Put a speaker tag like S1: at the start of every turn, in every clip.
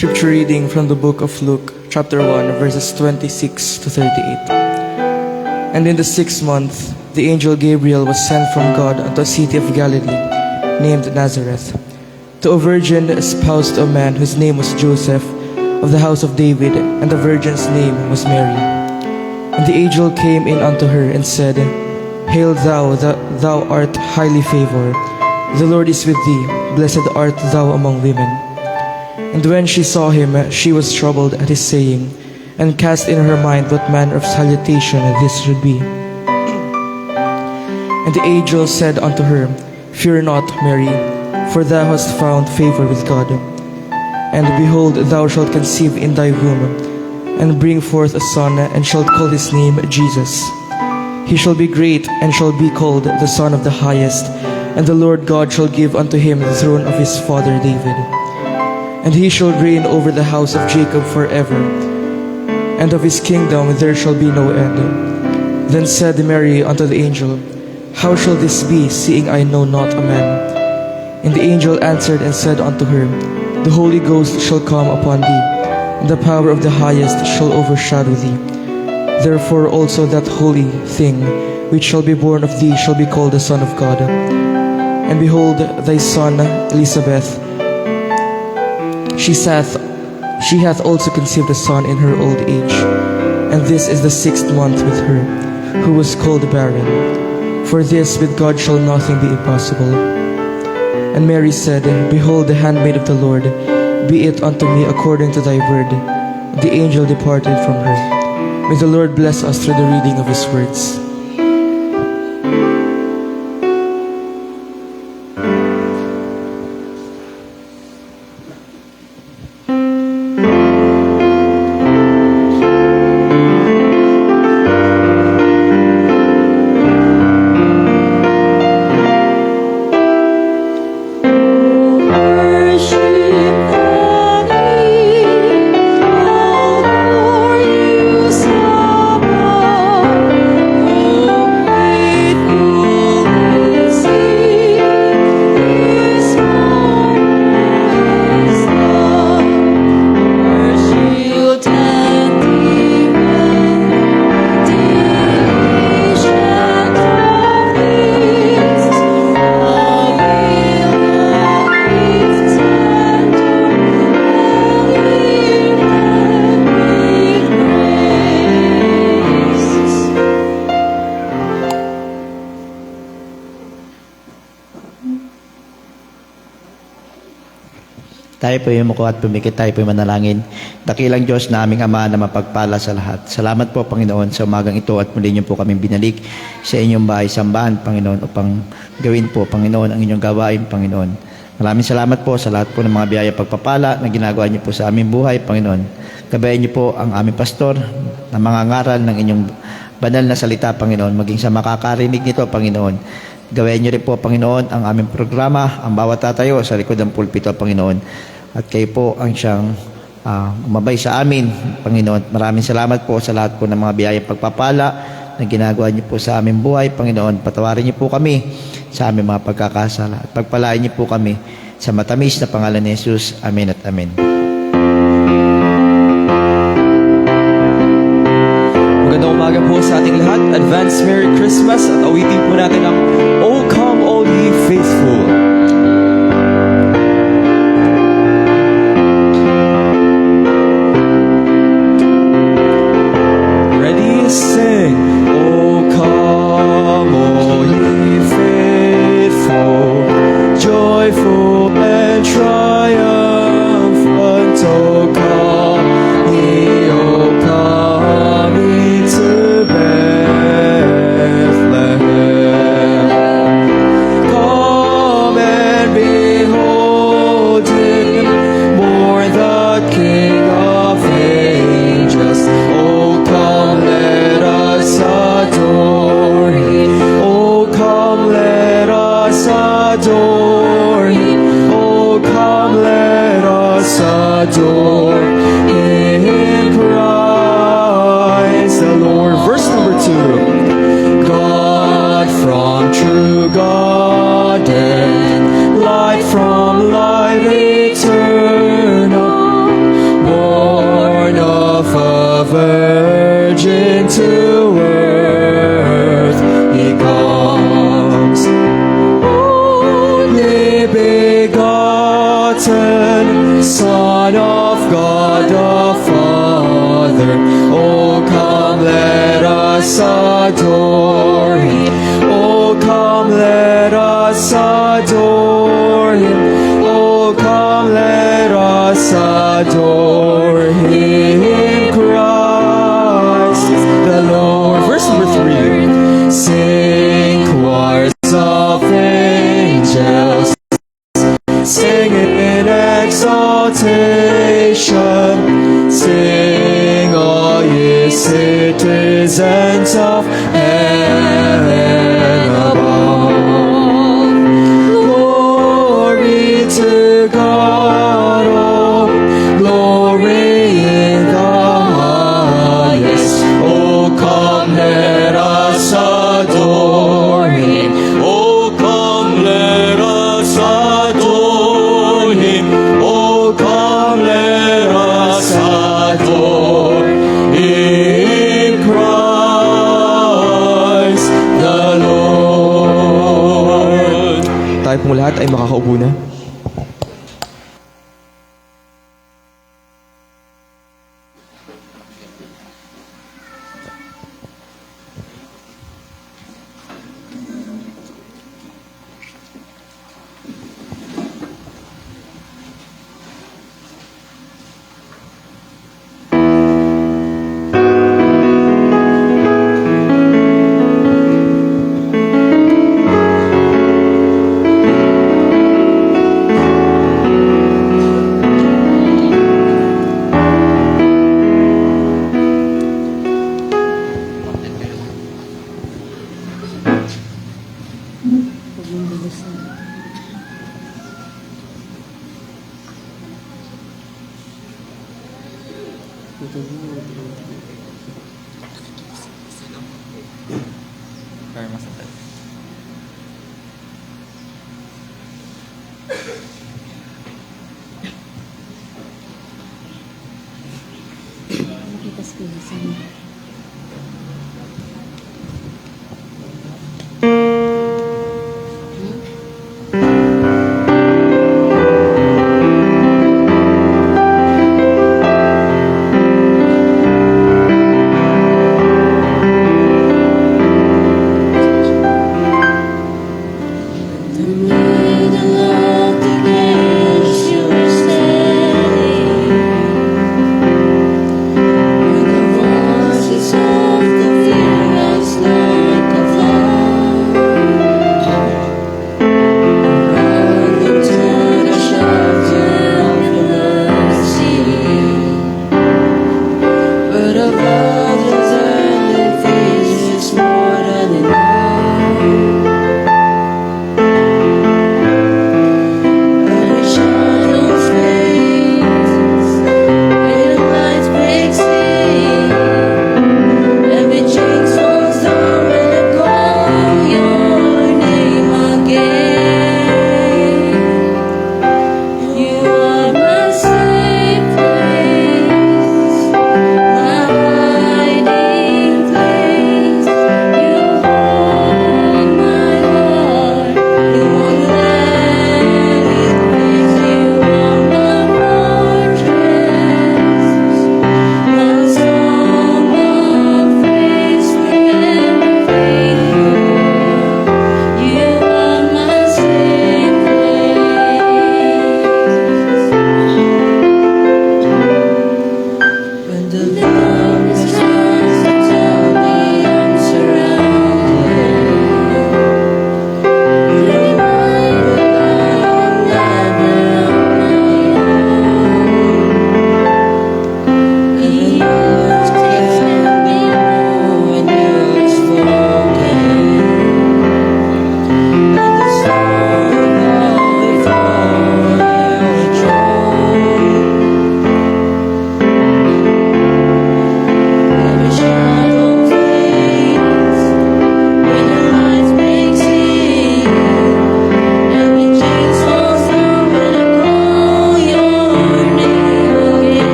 S1: Scripture reading from the book of Luke, chapter 1, verses 26 to 38. And in the 6th month, the angel Gabriel was sent from God unto a city of Galilee, named Nazareth, to a virgin espoused to a man whose name was Joseph, of the house of David, and the virgin's name was Mary. And the angel came in unto her and said, Hail thou, thou art highly favored, the Lord is with thee, blessed art thou among women. And when she saw him, she was troubled at his saying, and cast in her mind what manner of salutation this should be. And the angel said unto her, Fear not, Mary, for thou hast found favor with God. And behold, thou shalt conceive in thy womb, and bring forth a son, and shalt call his name Jesus. He shall be great, and shall be called the Son of the Highest, and the Lord God shall give unto him the throne of his father David. And he shall reign over the house of Jacob forever, and of his kingdom there shall be no end. Then said Mary unto the angel, How shall this be, seeing I know not a man? And the angel answered and said unto her, The Holy Ghost shall come upon thee, and the power of the Highest shall overshadow thee. Therefore also that holy thing which shall be born of thee shall be called the Son of God. And behold, thy son Elizabeth, she hath also conceived a son in her old age, and this is the 6th month with her, who was called barren. For this with God shall nothing be impossible. And Mary said, Behold the handmaid of the Lord, be it unto me according to thy word. The angel departed from her. May the Lord bless us through the reading of his words.
S2: Tayo po yung muko at pumikit, tayo po yung manalangin. Dakilang Diyos na aming Ama na mapagpala sa lahat. Salamat po, Panginoon, sa umagang ito at muli niyo po kaming binalik sa inyong bahay sambahan, Panginoon, upang gawin po, Panginoon, ang inyong gawain, Panginoon. Maraming salamat po sa lahat po ng mga biyaya pagpapala na ginagawa niyo po sa aming buhay, Panginoon. Gabayan niyo po ang aming pastor na mga ngaral ng inyong banal na salita, Panginoon, maging sa makakarinig nito, Panginoon. Gawin niyo rin po, Panginoon, ang aming programa, ang bawat tatayo sa likod ng pulpito, Panginoon. At kayo po ang siyang umabay sa amin, Panginoon. Maraming salamat po sa lahat po ng mga biyayang pagpapala na ginagawa niyo po sa aming buhay, Panginoon. Patawarin niyo po kami sa aming mga pagkakasala. At pagpalain niyo po kami sa matamis na pangalan ni Jesus. Amen at amen.
S1: Magandang umaga po sa ating lahat. Advance Merry Christmas at awitin po natin ang O Come All Ye Faithful. Ready, sing. O come all ye faithful, joyful and triumphant. O come ye, O come ye to Bethlehem. Come and behold him, born the King of angels. O come, let us adore him. O come, let us adore him. O come, let us adore him. Christ the Lord. Verse number 2. God from true God and light from light eternal,
S3: exalted Son of God the Father. Oh, come, let us adore Him. Oh, come, let us adore Him. Oh, come, let us adore Him. Christ the Lord. Verse number 3. Sing choirs of angels, sing in exaltation, sing all ye citizens of heaven above. Glory to God, oh, glory in the highest. Oh, come, let us adore Him. Oh, come, let us adore Him. Oh, come, let us adore Him, Christ the Lord.
S1: Tayo pong lahat ay makakaupo na.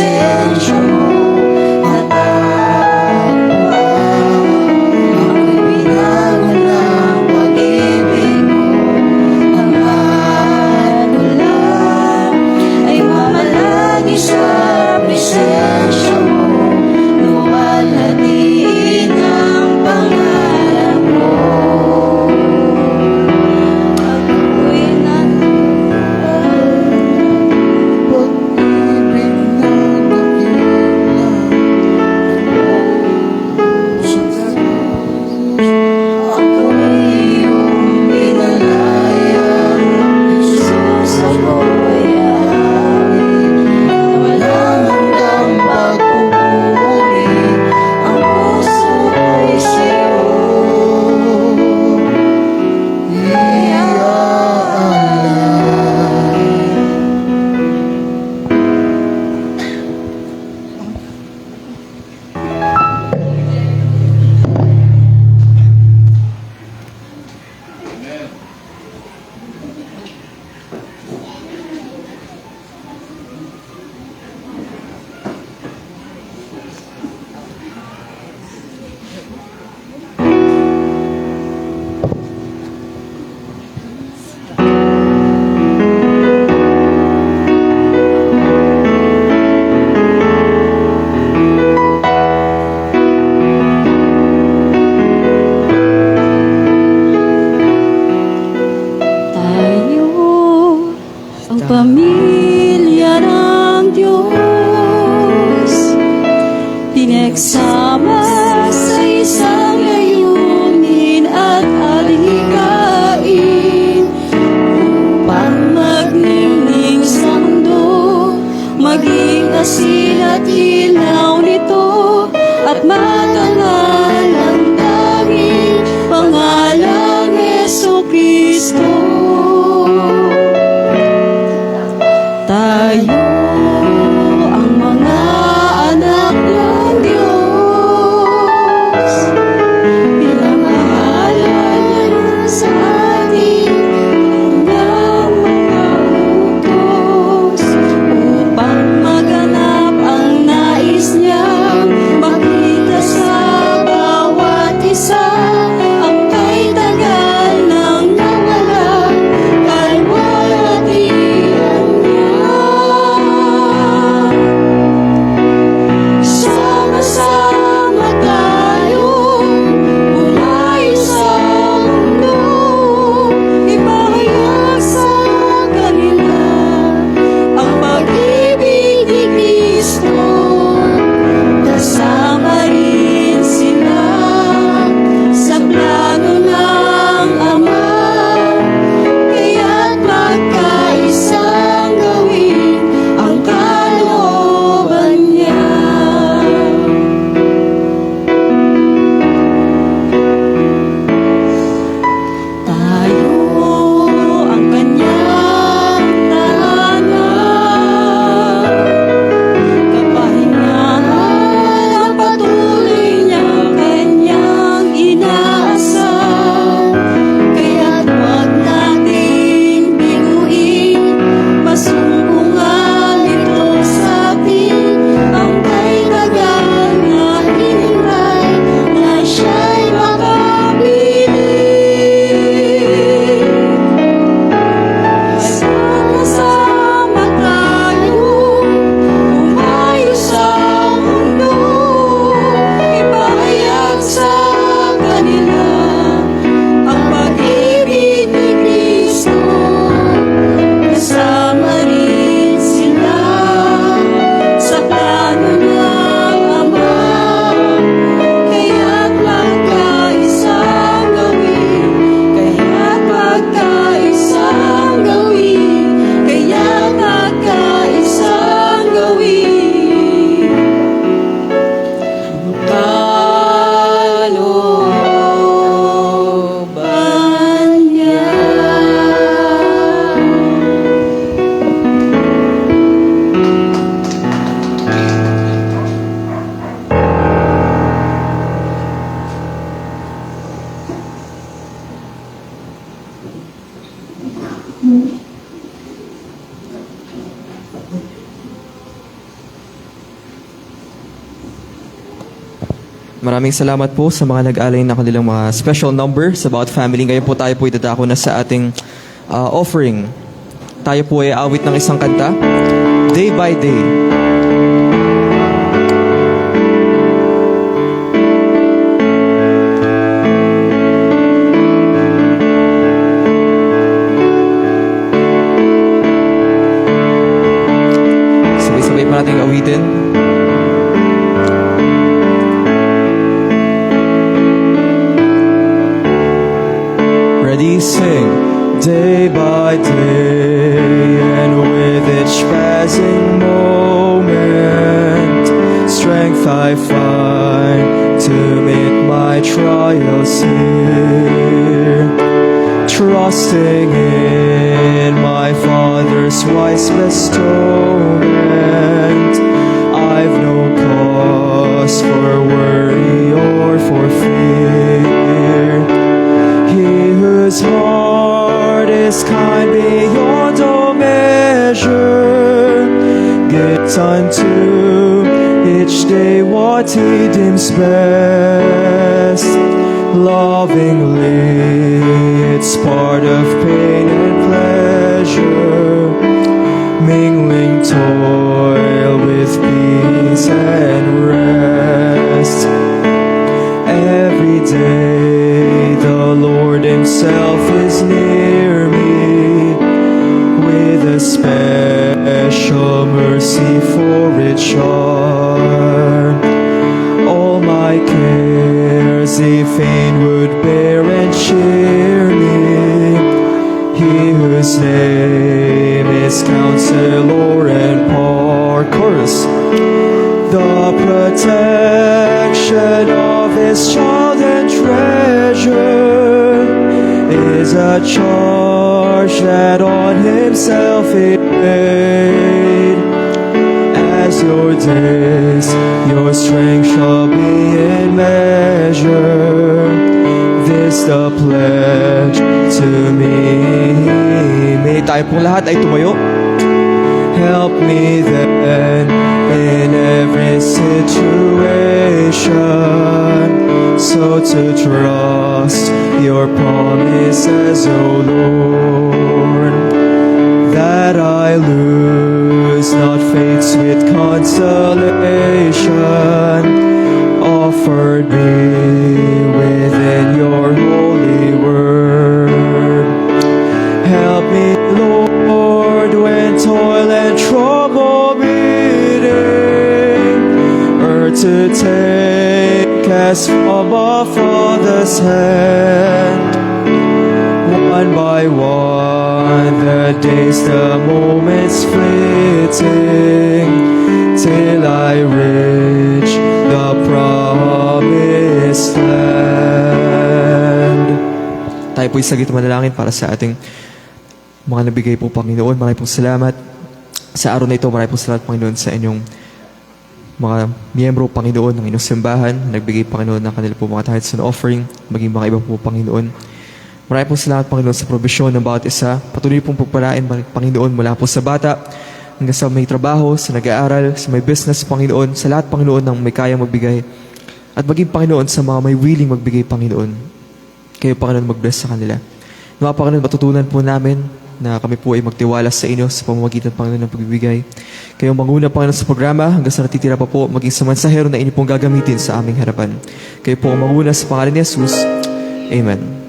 S4: presensya mo natagpuan. Ako'y binangon ng pag-ibig mo, Ama ko lang ay mamalangin sa presensya mo, luwalhatiin ang pangalan mo. Ako'y ako'y iyong pinalayang Jesus, ako'y aawit na walang hanggang pagpupuri. Ang puso ko'y sa'yo iaalay. Tayo ang pamilya ng Diyos, pinagsama sa isang layunin at adhikain, upang magningning sa mundo, maging asin at ilaw nito, at matangal ang tanging pangalang Jesucristo. Tayo ang mga anak ng Diyos, pinamahalan niya sa atin ng mga utos, upang maganap ang nais niyang makita sa
S3: Maraming salamat po sa mga nag-alay na kanilang mga special number sa bawat family. Ngayon po tayo po itadako na sa ating offering. Tayo po ay awit ng isang kanta, Day by Day. Sabay-sabay pa natin awitin. Ready, sing. Day by day, and with each passing moment, strength I find to meet my trials here. Trusting in my Father's wise bestowment, I've no cause for worry or for fear. He whose heart is kind beyond all measure gives unto each day what he deems best. Lovingly, it's part of pain and pleasure, mingling toil with peace and rest. Every day the Lord himself is near me with a special mercy for each heart. All my cares he fain would bear and cheer me. He whose name is Counselor and Chorus. The protection of his child and treasure is a charge that on himself he made. As your days, your strength shall be in measure. This the pledge to me. May tayo pong lahat ay tumayo. Help me then in every situation, so to trust your promises, O Lord, that I lose not faith's sweet consolation offered me within your holy word. Help me, Lord, when toil and trouble meeting, to take as from a Father's hand. One by one, the days, the moments fleeting, till I reach the promised land. Tayo po'y saglit manalangin para sa ating mga nabigay po, Panginoon. Maraming pong salamat sa araw na ito. Maraming pong salamat, Panginoon, sa inyong mga miyembro, Panginoon, ng inyong simbahan, nagbigay, Panginoon, ng kanila po mga tithes and offering, maging mga iba po, Panginoon. Maraming po salamat, Panginoon, sa probisyon ng bawat isa. Patuloy pong pagpalain, Panginoon, mula po sa bata, hanggang sa may trabaho, sa nag-aaral, sa may business, Panginoon, sa lahat, Panginoon, ng may kayang magbigay. At maging, Panginoon, sa mga may willing magbigay, Panginoon. Kayo, Panginoon, mag-bless sa kanila. Mga Panginoon, matutunan po namin na kami po ay magtiwala sa inyo sa pamamagitan, Panginoon, ng pagbibigay. Kayong manguna, Panginoon, sa programa hanggang sa natitira pa po, maging sa mansahero na inyo pong gagamitin sa aming harapan. Kayo po ang manguna sa pangalan ni Jesus. Amen.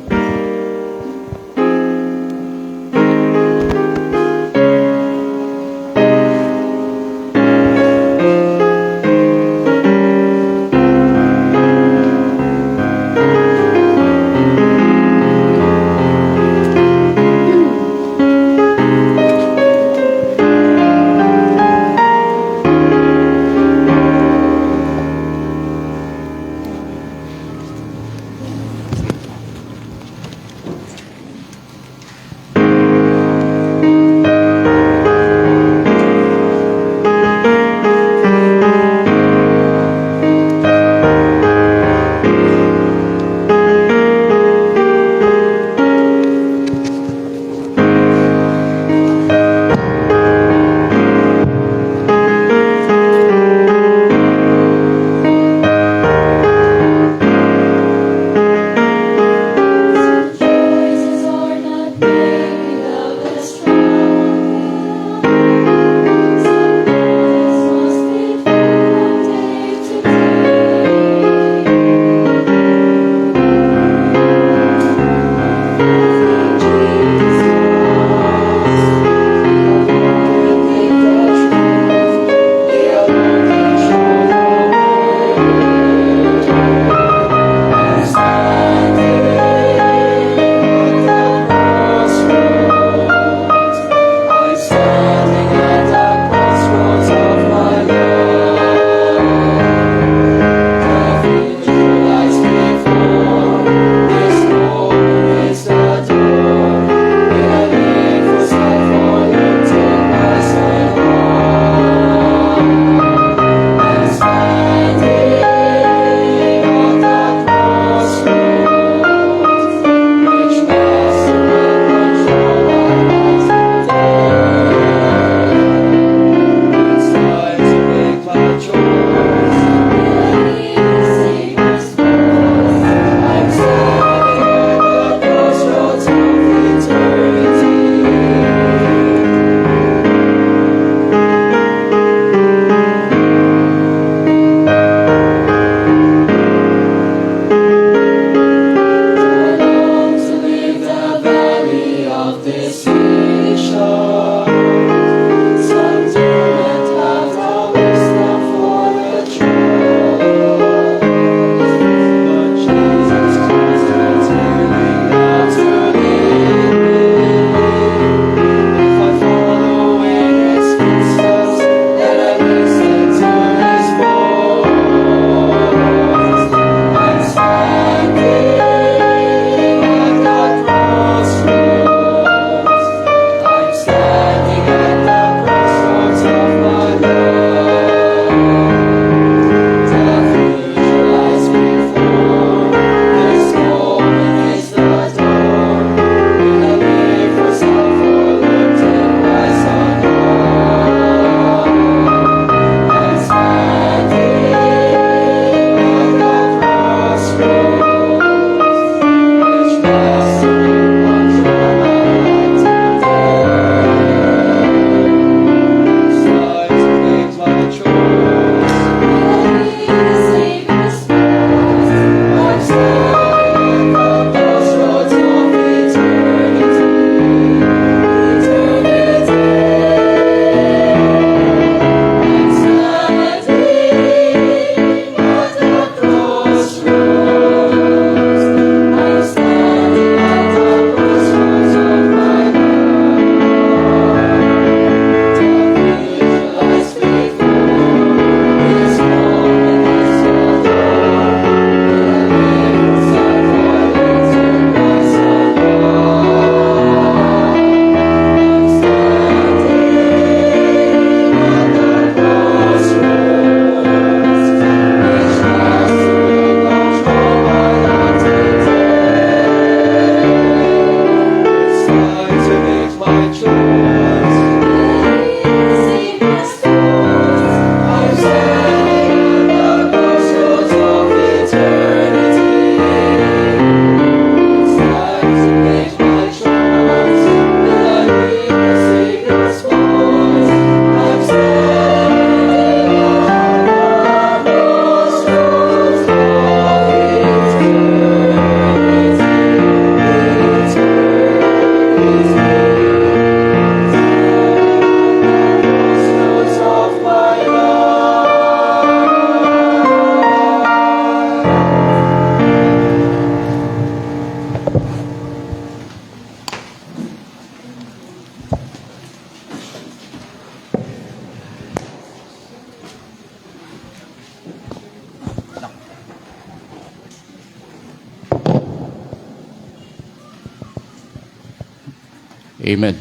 S5: Amen.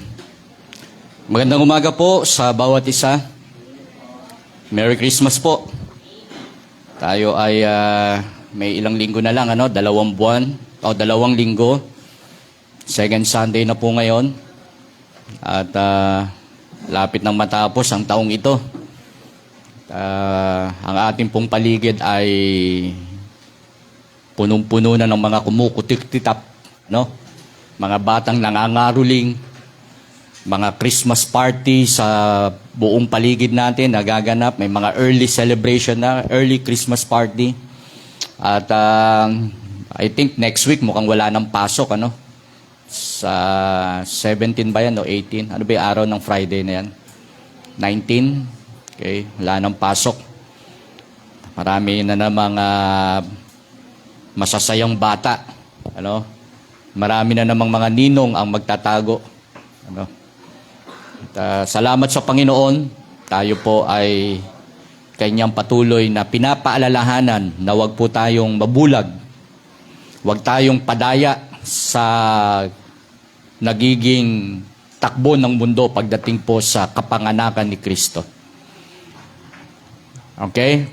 S5: Magandang umaga po sa bawat isa. Merry Christmas po. Tayo ay may ilang linggo na lang, 2 buwan o 2 linggo. Second Sunday na po ngayon. At lapit nang matapos ang taong ito. Ang ating pong paligid ay punong-puno na ng mga kumukutik-titap, no? Mga batang nangangaruling, mga Christmas party sa buong paligid natin nagaganap, may mga early celebration na, early Christmas party. At I think next week mukhang wala nang pasok, sa 17 ba yan o 18? Ano ba yung araw ng Friday na yan? 19? Okay, wala nang pasok. Marami na namang masasayang bata. Marami na namang mga ninong ang magtatago. Salamat sa Panginoon. Tayo po ay kanyang patuloy na pinapaalalahanan na huwag po tayong mabulag. Huwag tayong padaya sa nagiging takbo ng mundo pagdating po sa kapanganakan ni Kristo. Okay?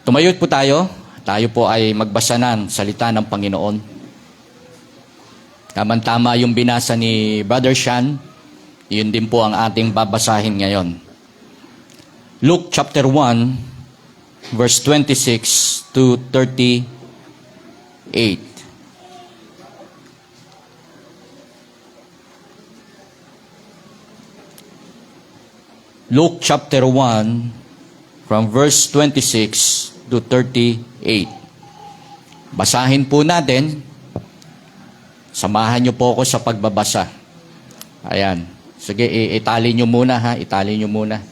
S5: Tumayot po tayo. Tayo po ay magbasa ng salita ng Panginoon. Tama-tama yung binasa ni Brother Sean. Yun din po ang ating babasahin ngayon. Luke chapter 1, verse 26 to 38. Luke chapter 1, from verse 26 to 38. Basahin po natin. Samahan niyo po ako sa pagbabasa. Ayan. Sige, itali niyo muna ha. Itali niyo muna.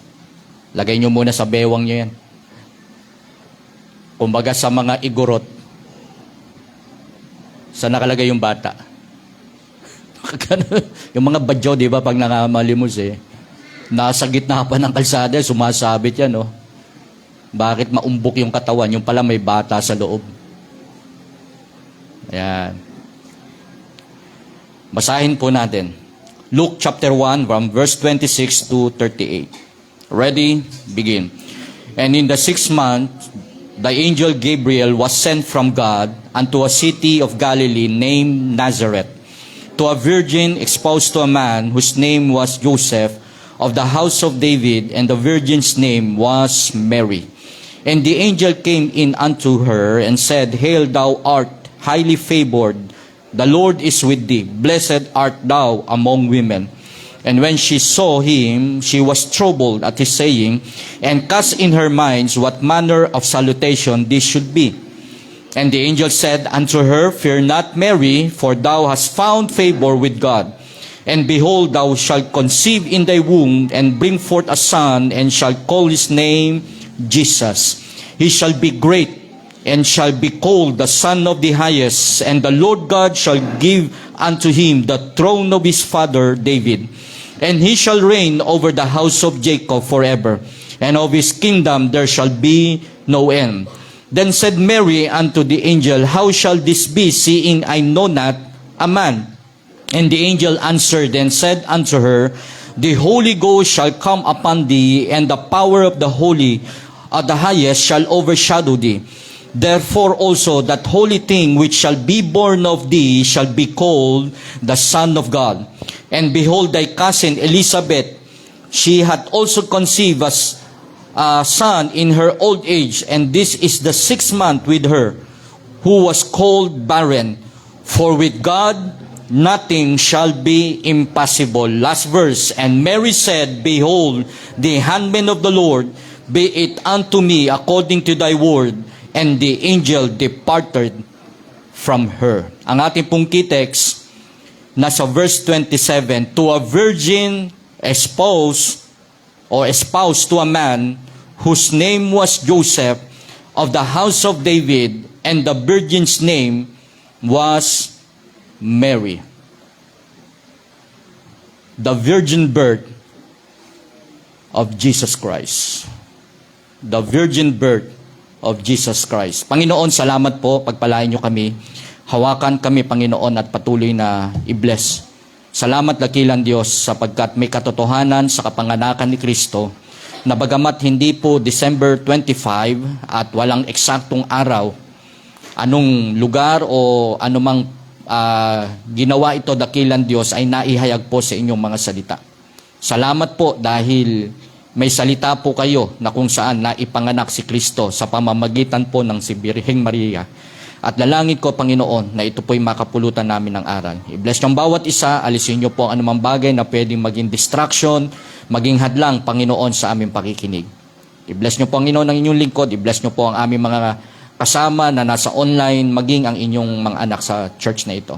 S5: Lagay niyo muna sa bewang niyo yan. Kumbaga sa mga igorot. Saan nakalagay yung bata? Yung mga badyo, di ba, pag nangamalimus nasa gitna pa ng kalsada, sumasabit yan, Bakit maumbok yung katawan? Yung pala may bata sa loob. Ayan. Basahin po natin. Luke chapter 1 from verse 26 to 38. Ready? Begin. And in the 6th month, the angel Gabriel was sent from God unto a city of Galilee named Nazareth, to a virgin exposed to a man whose name was Joseph, of the house of David, and the virgin's name was Mary. And the angel came in unto her and said, Hail, thou art highly favored, the Lord is with thee. Blessed art thou among women. And when she saw him, she was troubled at his saying, and cast in her mind what manner of salutation this should be. And the angel said unto her, Fear not, Mary, for thou hast found favor with God. And behold, thou shalt conceive in thy womb, and bring forth a son, and shalt call his name Jesus. He shall be great, and shall be called the Son of the Highest, and the Lord God shall give unto him the throne of his father David. And he shall reign over the house of Jacob forever, and of his kingdom there shall be no end. Then said Mary unto the angel, How shall this be, seeing I know not a man? And the angel answered and said unto her, The Holy Ghost shall come upon thee, and the power of the Highest shall overshadow thee. Therefore also that holy thing which shall be born of thee shall be called the Son of God. And behold, thy cousin Elizabeth, she hath also conceived a son in her old age, and this is the 6th month with her, who was called barren. For with God nothing shall be impossible. Last verse. And Mary said, Behold, the handmaid of the Lord, be it unto me according to thy word. And the angel departed from her. Ang ating pong key text, nasa verse 27, to a virgin espoused to a man whose name was Joseph, of the house of David, and the virgin's name was Mary. The virgin birth of Jesus Christ. The virgin birth of Jesus Christ. Panginoon, salamat po. Pagpalain niyo kami. Hawakan kami, Panginoon, at patuloy na i-bless Salamat dakilang Diyos sapagkat may katotohanan sa kapanganakan ni Kristo na bagamat hindi po December 25 at walang eksaktong araw, anong lugar o anumang ginawa ito dakilang Diyos ay naihayag po sa inyong mga salita. Salamat po dahil may salita po kayo na kung saan naipanganak si Kristo sa pamamagitan po ng si Birheng Maria. At lalangin ko, Panginoon, na ito po'y makapulutan namin ng aral. I-bless ng bawat isa, alisin niyo po ang anumang bagay na pwedeng maging distraction, maging hadlang, Panginoon, sa aming pakikinig. I-bless niyo, Panginoon, ang inyong lingkod. I-bless niyo po ang aming mga kasama na nasa online, maging ang inyong mga anak sa church na ito.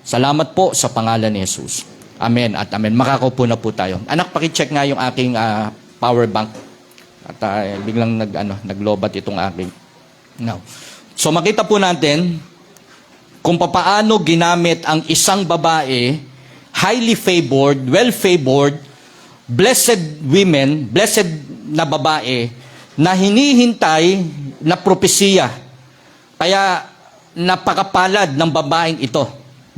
S5: Salamat po sa pangalan ni Jesus. Amen at amen. Makakaupo na po tayo. Anak, pakicheck nga yung aking power bank. At biglang naglobat itong aking. Now, so makita po natin kung papaano ginamit ang isang babae, highly favored, well-favored, blessed women, blessed na babae, na hinihintay na propesiya. Kaya napakapalad ng babaeng ito,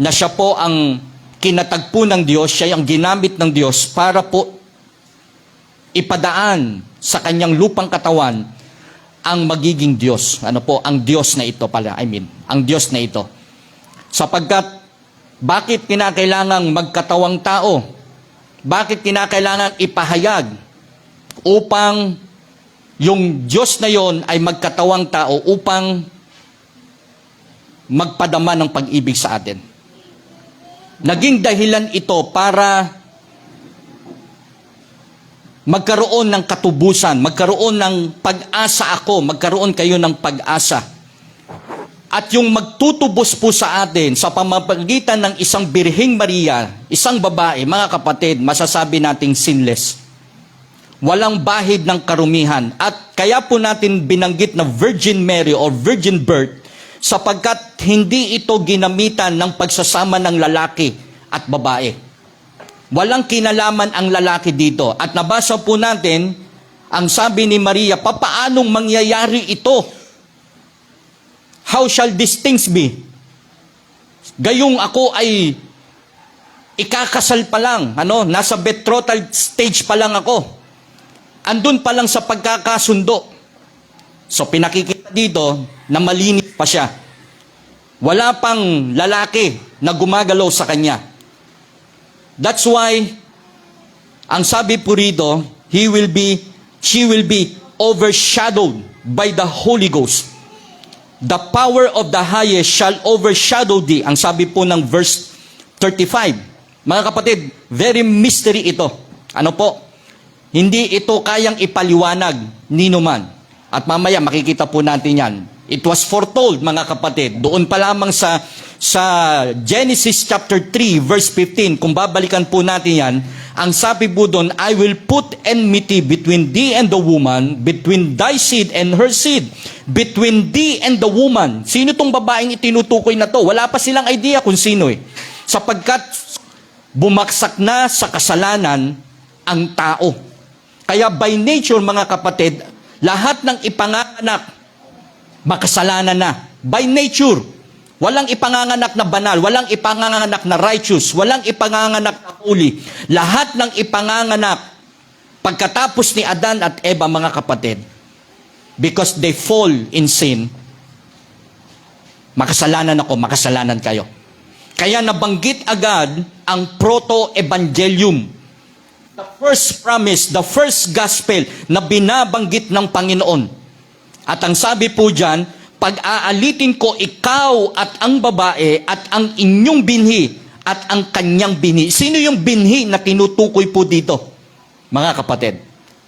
S5: na siya po ang kinatagpo ng Diyos, siya ang ginamit ng Diyos para po ipadaan sa kanyang lupang katawan ang magiging Diyos. Ano po? Ang Diyos na ito pala. Ang Diyos na ito. Sapagkat, bakit kinakailangang magkatawang tao? Bakit kinakailangang ipahayag upang yung Diyos na yon ay magkatawang tao upang magpadama ng pag-ibig sa atin? Naging dahilan ito para magkaroon ng katubusan, magkaroon ng pag-asa ako, magkaroon kayo ng pag-asa. At yung magtutubos po sa atin sa pamamagitan ng isang Birheng Maria, isang babae, mga kapatid, masasabi nating sinless. Walang bahid ng karumihan. At kaya po natin binanggit na Virgin Mary or Virgin Birth sapagkat hindi ito ginamitan ng pagsasama ng lalaki at babae. Walang kinalaman ang lalaki dito. At nabasa po natin, ang sabi ni Maria, papaanong mangyayari ito? How shall these things be? Gayong ako ay ikakasal pa lang, nasa betrothal stage pa lang ako. Andun pa lang sa pagkakasundo. So pinakikita dito na malinis pa siya. Wala pang lalaki na gumagalaw sa kanya. That's why, ang sabi po rito, she will be overshadowed by the Holy Ghost. The power of the highest shall overshadow thee. Ang sabi po ng verse 35. Mga kapatid, very mystery ito. Ano po? Hindi ito kayang ipaliwanag ni numan. At mamaya makikita po natin yan. It was foretold, mga kapatid. Doon pa lamang sa Genesis chapter 3 verse 15, kung babalikan po natin yan, ang sabi po doon, I will put enmity between thee and the woman, between thy seed and her seed. Between thee and the woman. Sino tong babaeng itinutukoy na to? Wala pa silang idea kung sino Sapagkat bumaksak na sa kasalanan ang tao. Kaya by nature, mga kapatid, lahat ng ipanganak, makasalanan na. By nature. Walang ipanganganak na banal, walang ipanganganak na righteous, walang ipanganganak na holy. Lahat ng ipanganganak pagkatapos ni Adan at Eva, mga kapatid, because they fall in sin, makasalanan ako, makasalanan kayo. Kaya nabanggit agad ang proto-evangelium. The first promise, the first gospel na binabanggit ng Panginoon. At ang sabi po dyan, pag-aalitin ko ikaw at ang babae at ang inyong binhi at ang kanyang binhi. Sino yung binhi na tinutukoy po dito? Mga kapatid,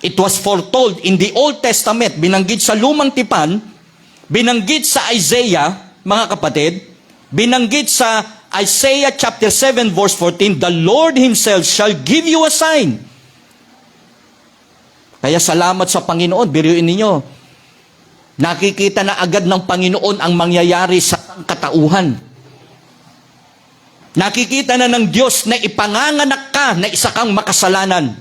S5: it was foretold in the Old Testament, binanggit sa Lumang Tipan, binanggit sa Isaiah, mga kapatid, binanggit sa Isaiah chapter 7 verse 14, the Lord Himself shall give you a sign. Kaya salamat sa Panginoon, biruin ninyo, nakikita na agad ng Panginoon ang mangyayari sa katauhan. Nakikita na ng Diyos na ipanganganak ka na isa kang makasalanan.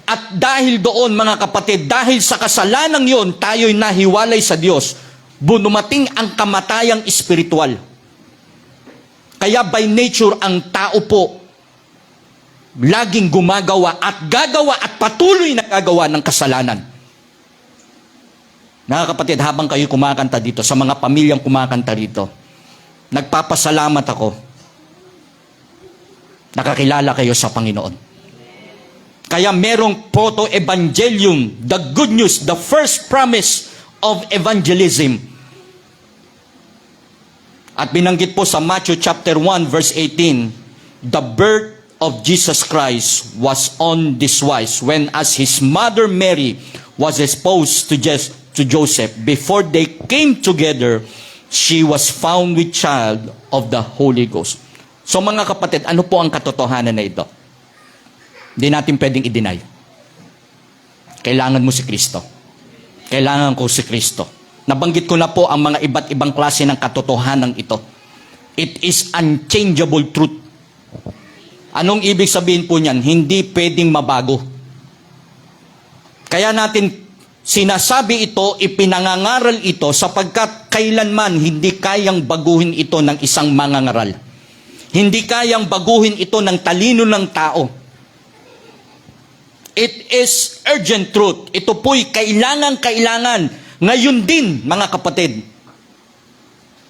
S5: At dahil doon, mga kapatid, dahil sa kasalanan yon, tayo'y nahiwalay sa Diyos. Bunumating ang kamatayang espiritual. Kaya by nature, ang tao po laging gumagawa at gagawa at patuloy na gagawa ng kasalanan. Mga kapatid, habang kayo kumakanta dito, sa mga pamilyang kumakanta rito, nagpapasalamat ako. Nakakilala kayo sa Panginoon. Kaya merong proto-evangelium, the good news, the first promise of evangelism. At binanggit po sa Matthew chapter 1 verse 18, the birth of Jesus Christ was on this wise, when as his mother Mary was espoused to Joseph, before they came together, she was found with child of the Holy Ghost. So mga kapatid, ano po ang katotohanan na ito? Hindi natin pwedeng i-deny. Kailangan mo si Kristo. Kailangan ko si Kristo. Nabanggit ko na po ang mga iba't ibang klase ng katotohanan ito. It is unchangeable truth. Anong ibig sabihin po niyan? Hindi pwedeng mabago. Kaya natin sinasabi ito, ipinangangaral ito, sapagkat kailanman hindi kayang baguhin ito ng isang mangangaral. Hindi kayang baguhin ito ng talino ng tao. It is urgent truth. Ito po'y kailangan. Ngayon din, mga kapatid.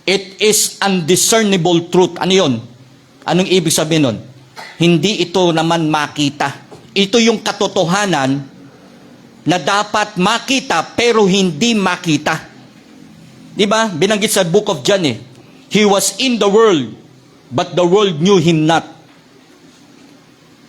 S5: It is undiscernible truth. Ano yun? Anong ibig sabihin nun? Hindi ito naman makita. Ito yung katotohanan na dapat makita pero hindi makita. Di ba? Binanggit sa book of John He was in the world, but the world knew him not.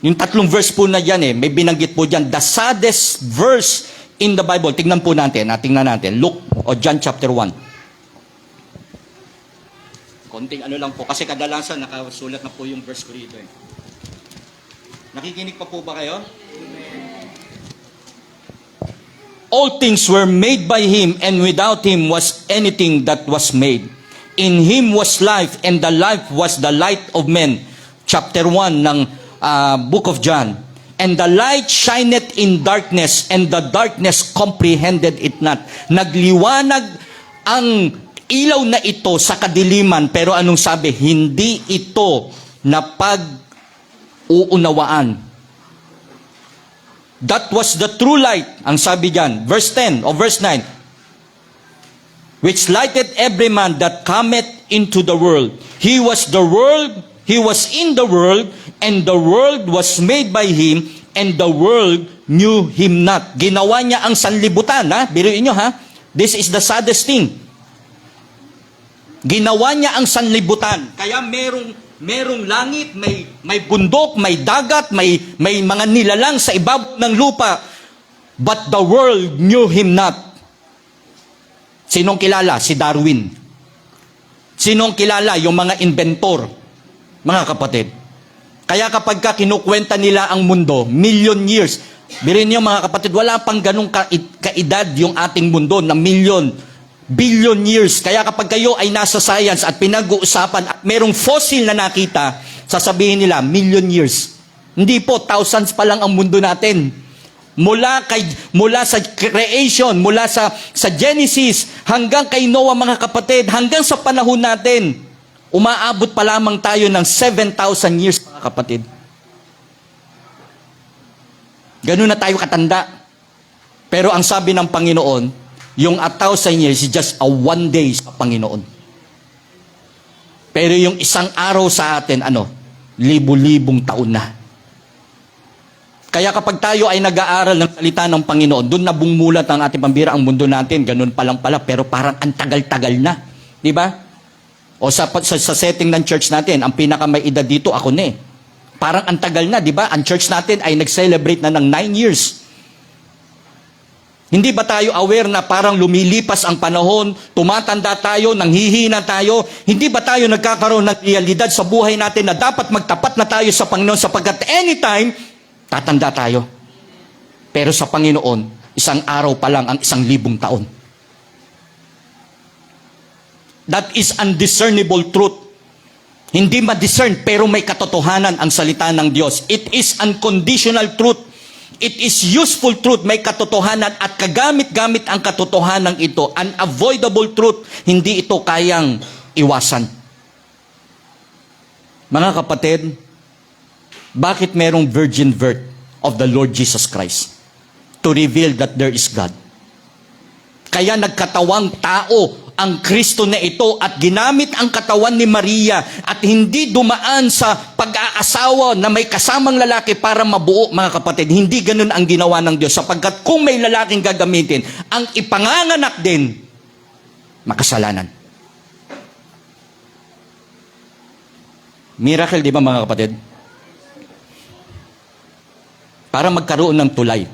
S5: Yung tatlong verse po na yan may binanggit po dyan. The saddest verse in the Bible. Tingnan po natin. Tingnan natin. Luke o John chapter 1. Konting ano lang po. Kasi kadalasan nakasulat na po yung verse ko rito Nakikinig pa po ba kayo? All things were made by Him, and without Him was anything that was made. In Him was life, and the life was the light of men. Chapter 1 ng book of John. And the light shineth in darkness, and the darkness comprehended it not. Nagliwanag ang ilaw na ito sa kadiliman, pero anong sabi? Hindi ito napag-uunawaan. That was the true light, ang sabi diyan, verse 10 o verse 9. Which lighted every man that cometh into the world. He was the world, He was in the world, and the world was made by Him, and the world knew Him not. Ginawa niya ang sanlibutan, biruin niyo This is the saddest thing. Ginawa niya ang sanlibutan. Kaya merong langit, may bundok, may dagat, may mga nilalang sa ibabaw ng lupa. But the world knew Him not. Sinong kilala? Si Darwin. Sinong kilala? Yung mga inventor. Mga kapatid. Kaya kapag kinukwenta nila ang mundo, million years. Birin niyo mga kapatid, wala pang ganong kaedad yung ating mundo na billion years. Kaya kapag kayo ay nasa science at pinag-uusapan at merong fossil na nakita, sasabihin nila, million years. Hindi po, thousands pa lang ang mundo natin. Mula sa creation, mula sa Genesis, hanggang kay Noah mga kapatid, hanggang sa panahon natin, umaabot pa lamang tayo ng 7,000 years mga kapatid. Ganun na tayo katanda. Pero ang sabi ng Panginoon, yung 1,000 years is just a one day sa Panginoon. Pero yung isang araw sa atin, libu-libong taon na. Kaya kapag tayo ay nag-aaral ng salita ng Panginoon, doon na bumulat ang ating pambira, ang mundo natin, ganun pa lang pala, pero parang ang tagal-tagal na. Di ba? O sa setting ng church natin, ang pinakamay edad dito, ako na Parang ang tagal na, di ba? Ang church natin ay nag-celebrate na ng 9 years. Hindi ba tayo aware na parang lumilipas ang panahon, tumatanda tayo, nanghihina tayo? Hindi ba tayo nagkakaroon ng realidad sa buhay natin na dapat magtapat na tayo sa Panginoon sapagkat anytime, tatanda tayo. Pero sa Panginoon, isang araw pa lang ang 1,000 taon. That is undiscernible truth. Hindi ma-discern pero may katotohanan ang salita ng Diyos. It is unconditional truth. It is useful truth, may katotohanan at kagamit-gamit ang katotohanan ito. Unavoidable truth, hindi ito kayang iwasan. Mga kapatid, Bakit merong virgin birth of the Lord Jesus Christ? To reveal that there is God. Kaya nagkatawang tao ang Kristo na ito at ginamit ang katawan ni Maria at hindi dumaan sa pag-aasawa na may kasamang lalaki para mabuo, mga kapatid. Hindi ganun ang ginawa ng Diyos, sapagkat kung may lalaking gagamitin, ang ipanganganak din, makasalanan. Miracle, di ba mga kapatid? Para magkaroon ng tulay.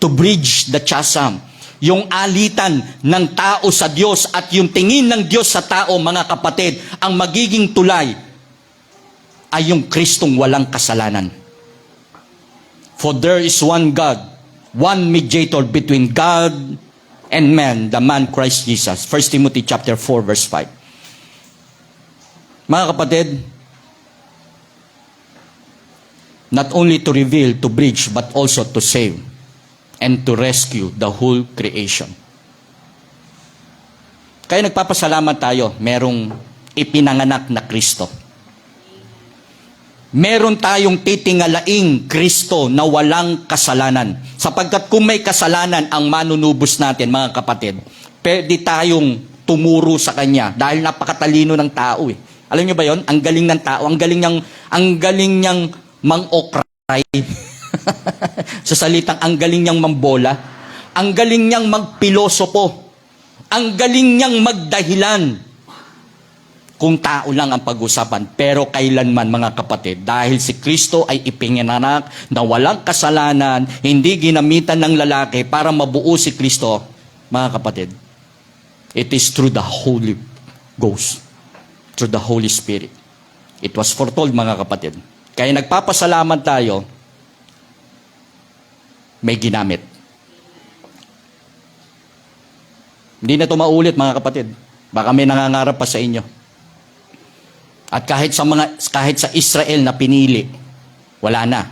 S5: To bridge the chasm. Yung alitan ng tao sa Diyos at yung tingin ng Diyos sa tao, mga kapatid, ang magiging tulay ay yung Kristong walang kasalanan. For there is one God, one mediator between God and man, the man Christ Jesus. 1 Timothy chapter 4 verse 5. Mga kapatid, not only to reveal, to bridge, but also to save and to rescue the whole creation. Kaya nagpapasalamat tayo, merong ipinanganak na Kristo. Meron tayong titingalaing Kristo na walang kasalanan. Sapagkat kung may kasalanan ang manunubos natin, mga kapatid, pwede tayong tumuro sa Kanya dahil napakatalino ng tao eh. Alam niyo ba yon? Ang galing ng tao, ang galing niyang mang-okray. Sa salitang, ang galing niyang mambola, ang galing niyang magpilosopo, ang galing niyang magdahilan. Kung tao lang ang pag-usapan, pero kailanman, mga kapatid, dahil si Kristo ay ipinanganak na walang kasalanan, hindi ginamitan ng lalaki para mabuo si Kristo, mga kapatid, it is through the Holy Ghost, through the Holy Spirit. It was foretold, mga kapatid. Kaya nagpapasalamat tayo, may ginamit. Hindi na ito maulit, mga kapatid. Baka may nangangarap pa sa inyo. At kahit sa Israel na pinili, wala na.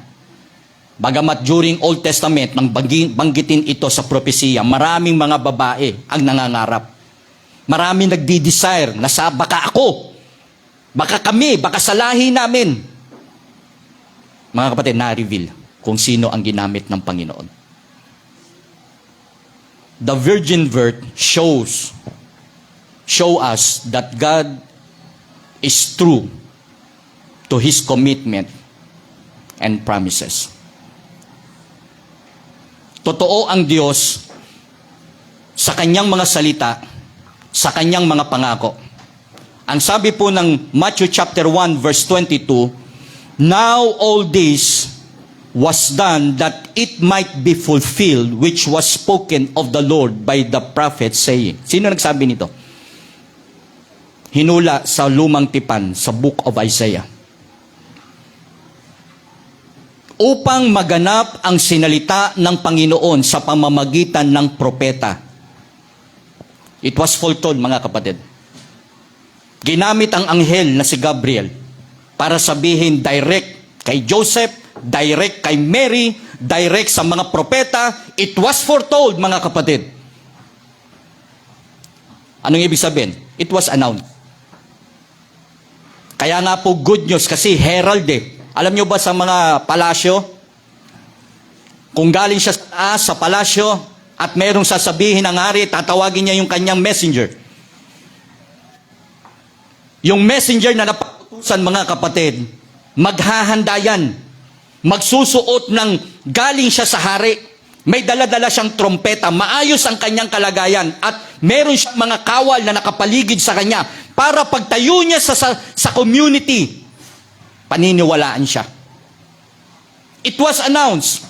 S5: Bagamat during Old Testament, nang banggitin ito sa propesiya, maraming mga babae ang nangangarap. Maraming nagdi-desire na baka ako, baka kami, baka sa lahi namin. Mga kapatid, na-reveal kung sino ang ginamit ng Panginoon. The virgin birth show us that God is true to His commitment and promises. Totoo ang Diyos sa Kanyang mga salita, sa Kanyang mga pangako. Ang sabi po ng Matthew chapter 1 verse 22, now all this was done that it might be fulfilled which was spoken of the Lord by the prophet saying. Sino nagsabi nito? Hinula sa lumang tipan sa book of Isaiah. Upang maganap ang sinalita ng Panginoon sa pamamagitan ng propeta. It was foretold, mga kapatid. Ginamit ang anghel na si Gabriel para sabihin direct kay Joseph, direct kay Mary, direct sa mga propeta. It was foretold, mga kapatid. Anong ibig sabihin? It was announced. Kaya nga po good news kasi herald eh. Alam nyo ba sa mga palasyo? Kung galing siya sa palasyo at merong sasabihin ng hari, tatawagin niya yung kanyang messenger. Yung messenger na napag-utusan, mga kapatid, maghahanda yan. Magsusuot ng galing siya sa hari. May dala-dala siyang trompeta. Maayos ang kanyang kalagayan. At meron siyang mga kawal na nakapaligid sa kanya para pagtayo niya sa community, paniniwalaan siya. It was announced.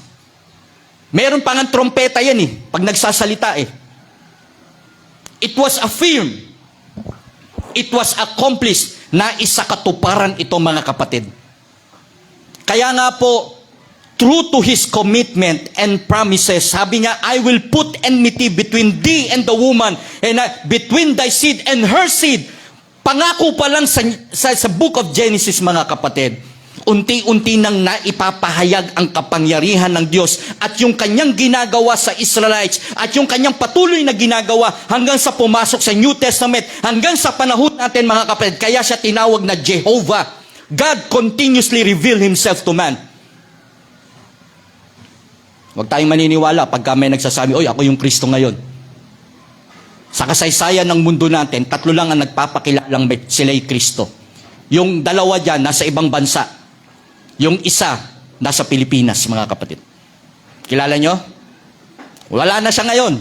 S5: Meron pa nga trompeta yan eh, pag nagsasalita eh. It was affirmed. It was accomplished na isakatuparan ito, mga kapatid. Kaya nga po, true to His commitment and promises, sabi niya, I will put enmity between thee and the woman, and between thy seed and her seed. Pangako pa lang sa book of Genesis, mga kapatid, unti-unti nang naipapahayag ang kapangyarihan ng Diyos at yung kanyang ginagawa sa Israelites at yung kanyang patuloy na ginagawa hanggang sa pumasok sa New Testament, hanggang sa panahon natin, mga kapatid. Kaya siya tinawag na Jehovah. God continuously revealed Himself to man. Huwag tayong maniniwala pagka may nagsasabi, oy, ako yung Kristo ngayon. Sa kasaysayan ng mundo natin, 3 lang ang nagpapakilalang sila'y Kristo. Yung 2 dyan, nasa ibang bansa. Yung isa, nasa Pilipinas, mga kapatid. Kilala nyo? Wala na siya ngayon.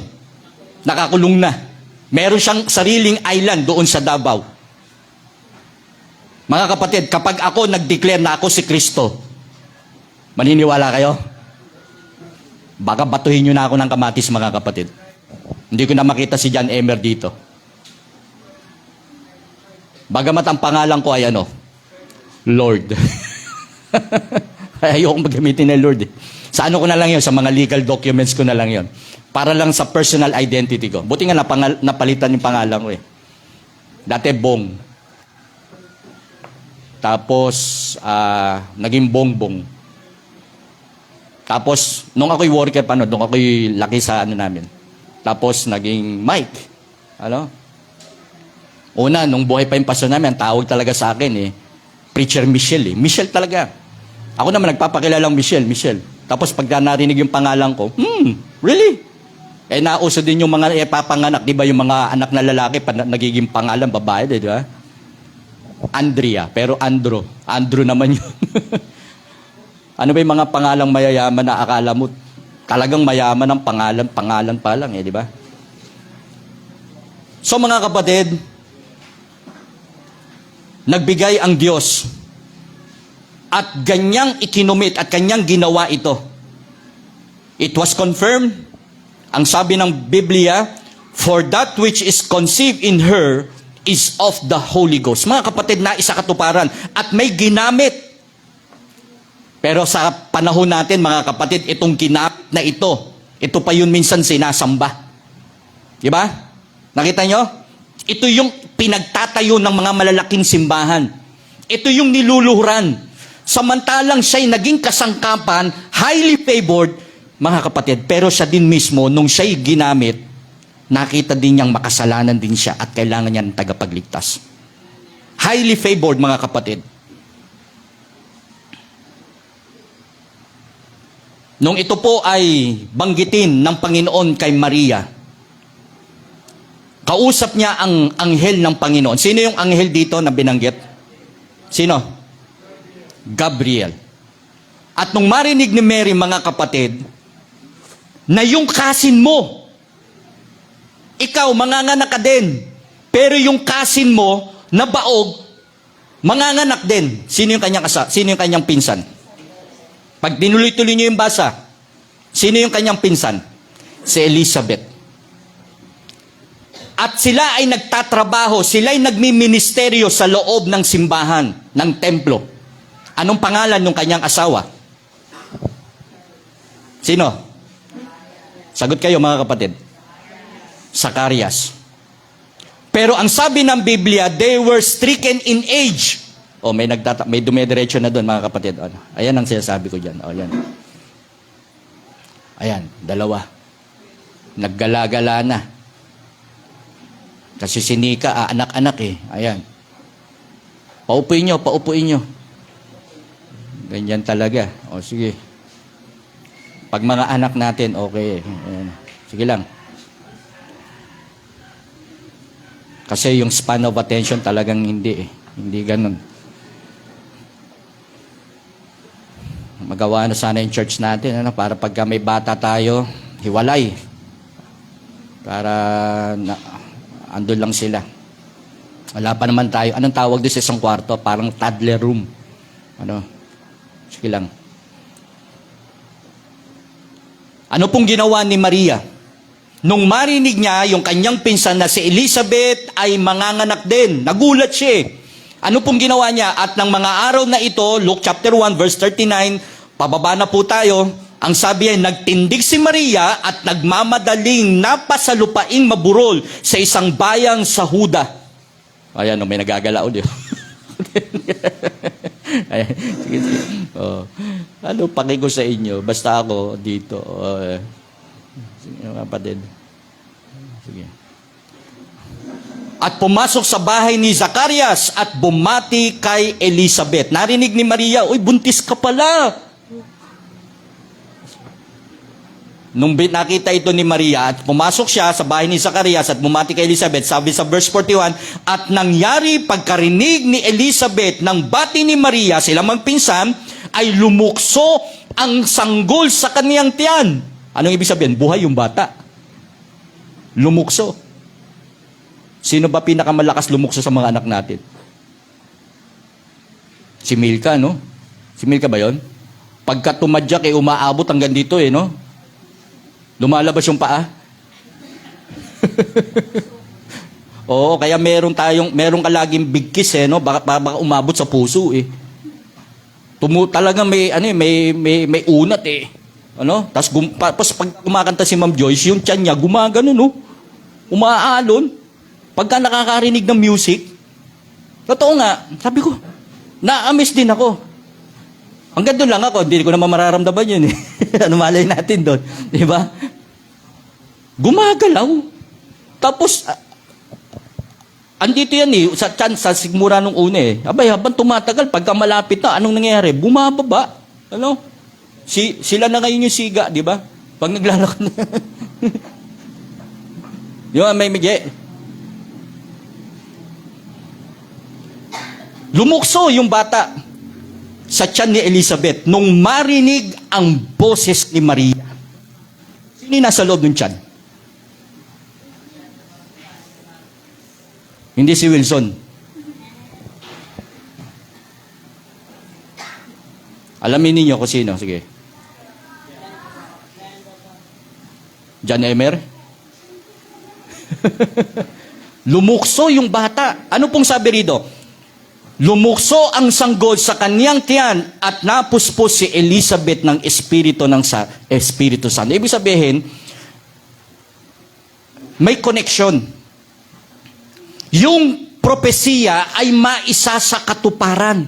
S5: Nakakulong na. Meron siyang sariling island doon sa Davao. Mga kapatid, kapag ako nag-declare na ako si Kristo, maniniwala kayo? Baka batuhin nyo na ako ng kamatis, mga kapatid. Hindi ko na makita si John Emer dito. Bagamat ang pangalan ko ay ano? Lord. Ayoko magamitin ng Lord. Sa ano ko na lang yun? Sa mga legal documents ko na lang yun. Para lang sa personal identity ko. Buti nga napalitan yung pangalan ko eh. Dati Bong. Tapos, naging Bongbong. Tapos, nung ako'y worker pa, nung ako'y laki sa ano namin. Tapos, naging Mike. Ano? Una, nung buhay pa yung pastor namin, ang tawag talaga sa akin eh, Preacher Michelle eh. Michelle talaga. Ako naman, nagpapakilalang Michelle. Tapos, pag narinig yung pangalan ko, really? Eh, nauso din yung mga papanganak. Di ba yung mga anak na lalaki, nagiging pangalan, babae, di ba? Andrea, pero Andrew naman yun. Ano ba yung mga pangalang mayayaman na akala mo talagang mayaman ang pangalan pa lang eh, di ba? So mga kapatid, nagbigay ang Diyos at ganyang ikinumit at kanyang ginawa ito. It was confirmed, ang sabi ng Biblia, for that which is conceived in her is of the Holy Ghost. Mga kapatid, na isa katuparan at may ginamit. Pero sa panahon natin, mga kapatid, itong ginamit na ito pa yun minsan sinasamba. Di ba? Nakita nyo? Ito yung pinagtatayo ng mga malalaking simbahan. Ito yung niluluhuran. Samantalang siya'y naging kasangkapan, highly favored, mga kapatid, pero siya din mismo, nung siya'y ginamit, nakita din niyang makasalanan din siya at kailangan niya ng tagapagligtas. Highly favored, mga kapatid. Nung ito po ay banggitin ng Panginoon kay Maria, kausap niya ang anghel ng Panginoon. Sino yung anghel dito na binanggit? Sino? Gabriel. At nung marinig ni Mary, mga kapatid, na yung kasin mo, ikaw, manganganak ka din. Pero yung kasin mo, na baog, manganganak din. Sino yung kanyang pinsan? Pag dinuloy-tuloy niyo yung basa, sino yung kanyang pinsan? Si Elizabeth. At sila ay nagtatrabaho, sila ay nagmiministeryo sa loob ng simbahan, ng templo. Anong pangalan ng kanyang asawa? Sino? Sagot kayo, mga kapatid. Zacarias. Pero ang sabi ng Biblia, they were stricken in age. O, may dumediretso na doon, mga kapatid. O, ayan ang sinasabi ko dyan. O, ayan. Ayan, 2. Naggala-gala na. Kasi si Nika, anak-anak eh. Ayan. Paupuin nyo. Ganyan talaga. O, sige. Pag mga anak natin, okay. Ayan. Sige lang. Kasi yung span of attention talagang hindi eh. Hindi ganun. Magawa na sana yung church natin, ano, para pagka may bata tayo, hiwalay. Para andun lang sila. Wala pa naman tayo. Anong tawag doon sa isang kwarto? Parang toddler room. Ano? Sige lang. Ano pong ginawa ni Maria? Nung marinig niya yung kanyang pinsan na si Elizabeth ay manganganak din, nagulat siya. Ano pong ginawa niya? At ng mga araw na ito, Luke chapter 1 verse 39, pababa na po tayo, ang sabi ay, nagtindig si Maria at nagmamadaling napasalupaing maburol sa isang bayang sa Huda. Ayan, may nagagalaw diyo. Ayan, sige. Oh. Ano paki ko sa inyo? Basta ako dito. Sige, kapatid. Sige. at pumasok sa bahay ni Zacarias at bumati kay Elizabeth. Narinig ni Maria, uy, buntis ka pala. Nung nakita ito ni Maria at pumasok siya sa bahay ni Zacarias at bumati kay Elizabeth, sabi sa verse 41, at nangyari pagkarinig ni Elizabeth ng bati ni Maria, sila magpinsan, ay lumukso ang sanggol sa kaniyang tiyan. Anong ibig sabihin? Buhay yung bata. Lumukso. Sino ba pinakamalakas lumukso sa mga anak natin? Si Milka, no? Si Milka ba yon? Pagka tumadyak, umaabot hanggang dito, no? Lumalabas yung paa. Oo, kaya meron ka laging bigkis, no? Baka umabot sa puso, talagang may unat, Ano? Tapos pag kumakanta si Ma'am Joyce, yung tiyan niya gumagano, no? Umaalon. Pagka nakakarinig ng music, totoo nga, sabi ko, na-amaze din ako. Hanggang doon lang ako, hindi ko naman mararamdaman yun. Ano malay natin doon? Di ba? Gumagalaw. Tapos, andito yan sa sigmura nung una Abay, habang tumatagal, pagka malapit na, anong nangyayari? Bumababa. Ano? Sila na ngayon yung siga, di ba? Pag naglalakad na. Di ba, may lumukso yung bata sa tiyan ni Elizabeth nung marinig ang boses ni Maria. Sino nasa loob ng tiyan? Hindi si Wilson. Alamin ninyo kung sino. Sige. John Emer? Lumukso yung bata. Ano pong sabi rito? Lumukso ang sanggol sa kaniyang tiyan at napuspos si Elizabeth ng Espiritu Santo. Ibig sabihin, may connection. Yung propesiya ay maisa sa katuparan.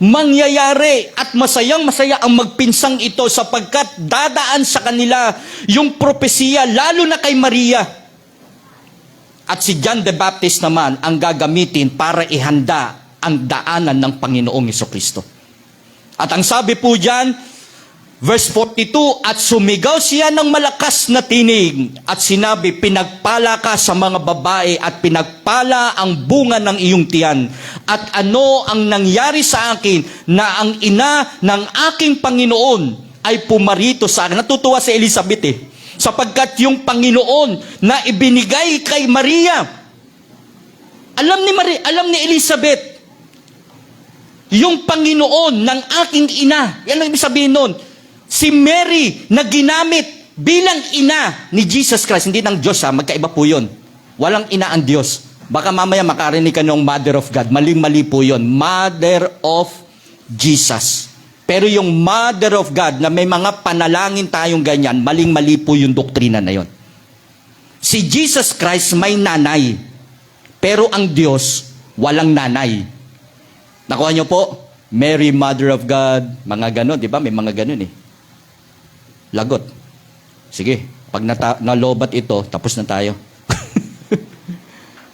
S5: Mangyayari at masayang-masaya ang magpinsang ito sapagkat dadaan sa kanila yung propesiya, lalo na kay Maria. At si John the Baptist naman ang gagamitin para ihanda ang daanan ng Panginoong Jesucristo. At ang sabi po diyan, verse 42, at sumigaw siya ng malakas na tinig at sinabi, pinagpala ka sa mga babae at pinagpala ang bunga ng iyong tiyan. At ano ang nangyari sa akin na ang ina ng aking Panginoon ay pumarito sa akin. Natutuwa si Elizabeth sapagkat yung Panginoon na ibinigay kay Maria, alam ni Elizabeth, yung Panginoon ng aking ina. Yan ang ibig sabihin nun. Si Mary na ginamit bilang ina ni Jesus Christ. Hindi ng Diyos, magkaiba po yun. Walang ina ang Diyos. Baka mamaya makarinig ka ng Mother of God. Maling-mali po yun. Mother of Jesus. Pero yung Mother of God na may mga panalangin tayong ganyan, maling-mali po yung doktrina na yun. Si Jesus Christ may nanay. Pero ang Diyos, walang nanay. Nakuha niyo po? Mary, Mother of God, mga ganon, di ba? May mga ganon Lagot. Sige, pag nalobat ito, tapos na tayo.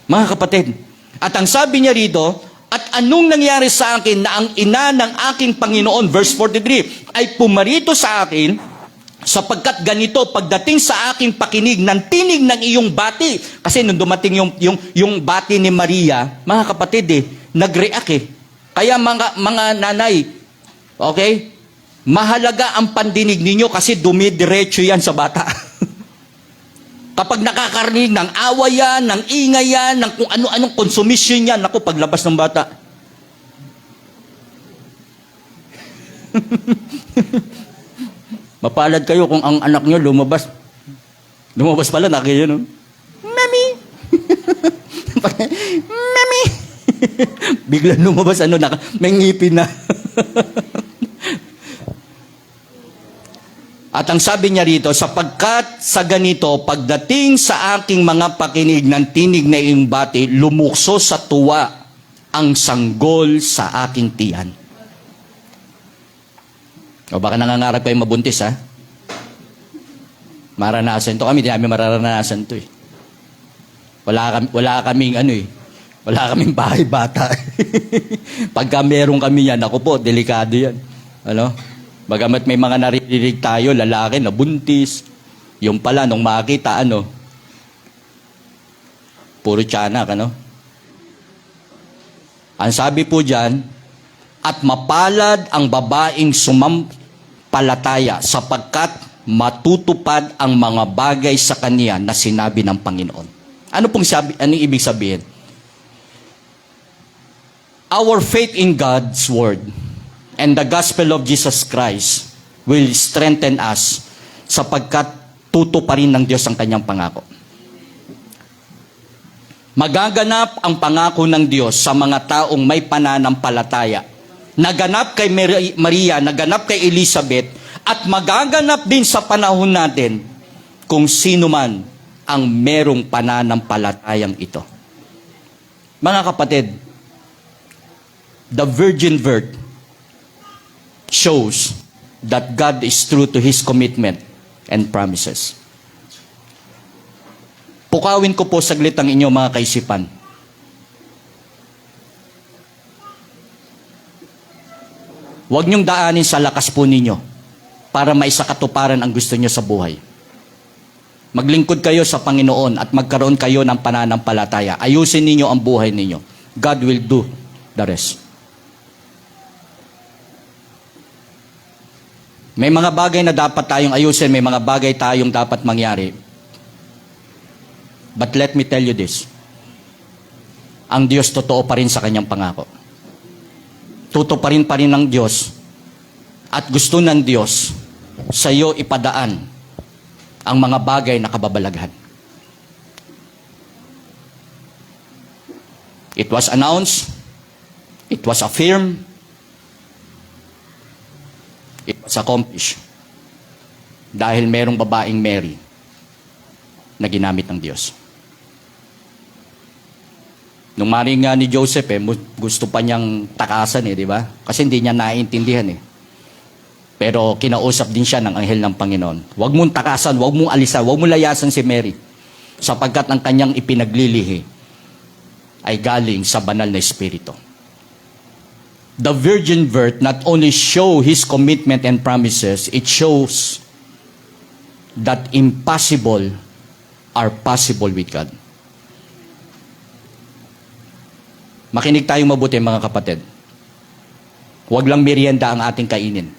S5: Mga kapatid, at ang sabi niya rito, at anong nangyari sa akin na ang ina ng aking Panginoon, verse 43, ay pumarito sa akin, sapagkat ganito, pagdating sa aking pakinig ng tinig ng iyong bati, kasi nung dumating yung bati ni Maria, mga kapatid nag-react Kaya mga nanay, okay? Mahalaga ang pandinig ninyo kasi dumidiretso yan sa bata. Kapag nakakarinig ng away yan, ng ingay yan, ng kung ano-anong consumption yan, ako paglabas ng bata. Mapalad kayo kung ang anak nyo lumabas. Lumabas pala, nakiyo, no? Mami! Mami! Bigla lumabas, may ngipin na. At ang sabi niya rito, sapagkat sa ganito, pagdating sa aking mga pakinig ng tinig na iyong bati, lumukso sa tuwa ang sanggol sa aking tiyan. O baka nangangarap kayo mabuntis, ha? Maranasan ito kami, di namin mararanasan ito Wala kaming wala kaming bahay bata. Pagka meron kami yan, ako po, delikado yan. Ano? Bagamat may mga naririnig tayo, lalaki na buntis, yung pala, nung makita, puro tiyanak, Ang sabi po dyan, at mapalad ang babaeng sumampalataya sapagkat matutupad ang mga bagay sa kanya na sinabi ng Panginoon. Anong ibig sabihin? Our faith in God's Word and the gospel of Jesus Christ will strengthen us sapagkat tutuparin ng Diyos ang kanyang pangako. Magaganap ang pangako ng Diyos sa mga taong may pananampalataya. Naganap kay Maria, naganap kay Elizabeth, at magaganap din sa panahon natin kung sino man ang merong pananampalatayang ito. Mga kapatid, the virgin birth shows that God is true to His commitment and promises. Pukawin ko po saglit ang inyong mga kaisipan. Huwag niyong daanin sa lakas po ninyo para maisakatuparan ang gusto niyo sa buhay. Maglingkod kayo sa Panginoon at magkaroon kayo ng pananampalataya. Ayusin ninyo ang buhay ninyo. God will do the rest. May mga bagay na dapat tayong ayusin, may mga bagay tayong dapat mangyari. But let me tell you this. Ang Diyos totoo pa rin sa kanyang pangako. Tutuparin pa rin ng Diyos at gusto ng Diyos sa iyo ipadaan ang mga bagay na kababalaghan. It was announced, it was affirmed, it was accomplished. Dahil merong babaeng Mary na ginamit ng Diyos. Nung maring nga ni Joseph, gusto pa niyang takasan, di ba? Kasi hindi niya naiintindihan, Pero kinausap din siya ng anghel ng Panginoon. Huwag mong takasan, huwag mong alisan, huwag mong layasan si Mary. Sapagkat ang kanyang ipinaglilihi ay galing sa banal na Espiritu. The virgin birth not only show His commitment and promises, it shows that impossible are possible with God. Makinig tayong mabuti, mga kapatid. Huwag lang merienda ang ating kainin.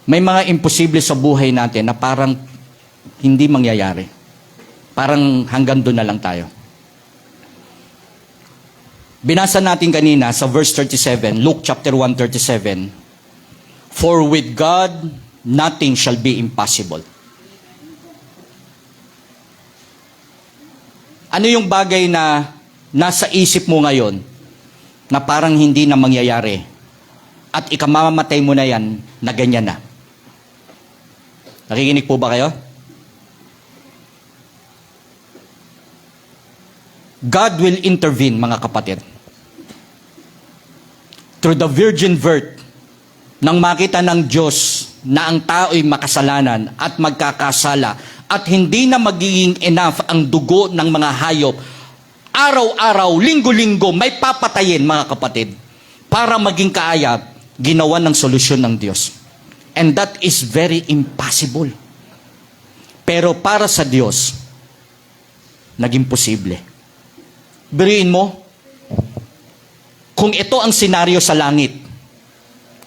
S5: May mga imposible sa buhay natin na parang hindi mangyayari. Parang hanggang doon na lang tayo. Binasa natin kanina sa verse 37, Luke chapter 1:37. For with God, nothing shall be impossible. Ano yung bagay na nasa isip mo ngayon na parang hindi na mangyayari at ikamamatay mo na yan na ganyan na? Nakikinig po ba kayo? God will intervene, mga kapatid. Through the virgin birth, nang makita ng Diyos na ang tao'y makasalanan at magkakasala at hindi na magiging enough ang dugo ng mga hayop, araw-araw, linggo-linggo, may papatayin, mga kapatid. Para maging kaaya, ginawa ng solusyon ng Diyos. And that is very impossible. Pero para sa Diyos, naging posible. Biriin mo, kung ito ang senaryo sa langit,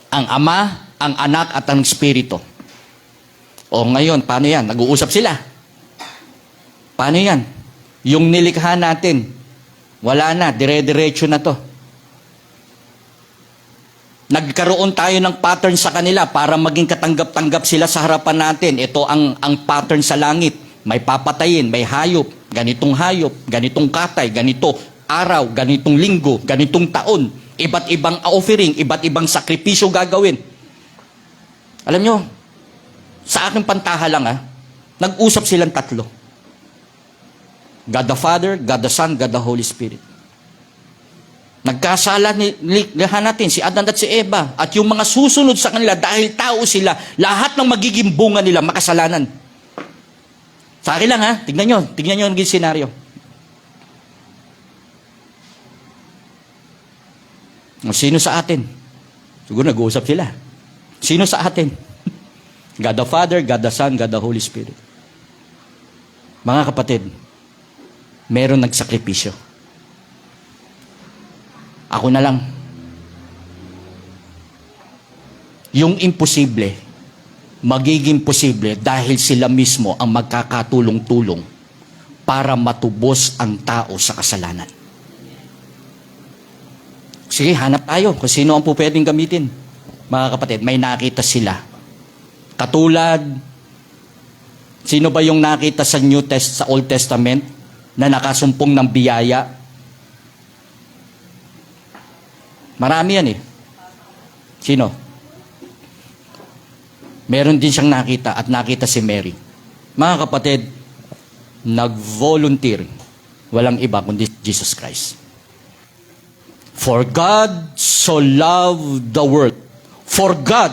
S5: ang Ama, ang Anak, at ang Espiritu. O ngayon, paano yan? Nag-uusap sila. Paano yan? Yung nilikha natin, wala na, dire-diretso na to. Nagkaroon tayo ng pattern sa kanila para maging katanggap-tanggap sila sa harapan natin. Ito ang pattern sa langit. May papatayin, may hayop, ganitong katay, ganito araw, ganitong linggo, ganitong taon. Iba't ibang offering, iba't ibang sakripisyo gagawin. Alam nyo, sa aking pantaha lang nag-usap silang tatlo. God the Father, God the Son, God the Holy Spirit. Nagkasala nilikha natin si Adan at si Eva at yung mga susunod sa kanila dahil tao sila, lahat ng magiging bunga nila makasalanan. Sa akin lang tignan nyo ang senaryo. Sino sa atin? Siguro nag-uusap sila. Sino sa atin? God the Father, God the Son, God the Holy Spirit. Mga kapatid, meron nagsakripisyo. Ako na lang. Yung imposible, magiging posible dahil sila mismo ang magkakatulong-tulong para matubos ang tao sa kasalanan. Sige, hanap tayo kung sino ang pwedeng gamitin. Mga kapatid, may nakita sila. Katulad, sino ba yung nakita sa sa Old Testament na nakasumpong ng biyaya? Marami yan eh. Sino? Meron din siyang nakita at nakita si Mary. Mga kapatid, nag-volunteer. Walang iba kundi Jesus Christ. For God so loved the world. For God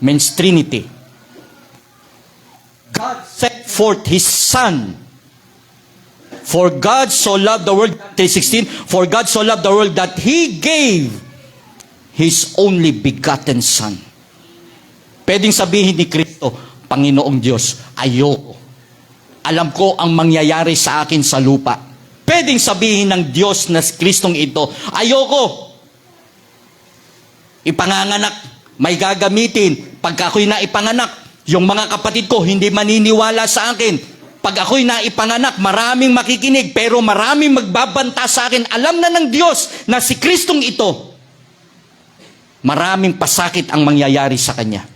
S5: means Trinity. God sent forth His Son. For God so loved the world, 3:16, for God so loved the world that He gave His only begotten Son. Pwedeng sabihin ni Kristo, Panginoong Diyos, ayoko. Alam ko ang mangyayari sa akin sa lupa. Pwedeng sabihin ng Diyos na Kristong ito, ayoko. Ipanganganak, may gagamitin. Pag ako'y naipanganak, yung mga kapatid ko hindi maniniwala sa akin. Pag ako'y naipanganak, maraming makikinig, pero maraming magbabanta sa akin. Alam na ng Diyos na si Kristong ito, maraming pasakit ang mangyayari sa Kanya.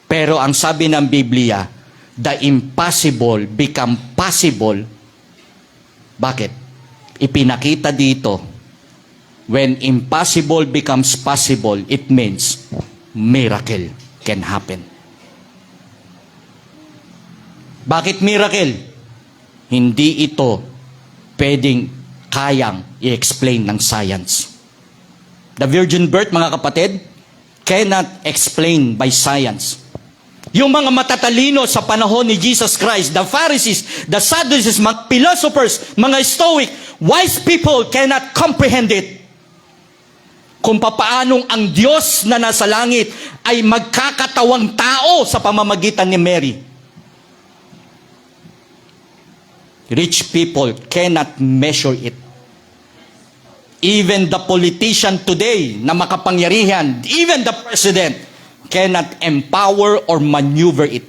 S5: Pero ang sabi ng Biblia, the impossible become possible. Bakit? Ipinakita dito, when impossible becomes possible, it means miracle can happen. Bakit miracle? Hindi ito pwedeng kayang i-explain ng science. The virgin birth, mga kapatid, cannot explain by science. Yung mga matatalino sa panahon ni Jesus Christ, the Pharisees, the Sadducees, mga philosophers, mga Stoic, wise people cannot comprehend it. Kung papaanong ang Diyos na nasa langit ay magkakatawang tao sa pamamagitan ni Mary. Rich people cannot measure it. Even the politician today na makapangyarihan, even the president, cannot empower or maneuver it.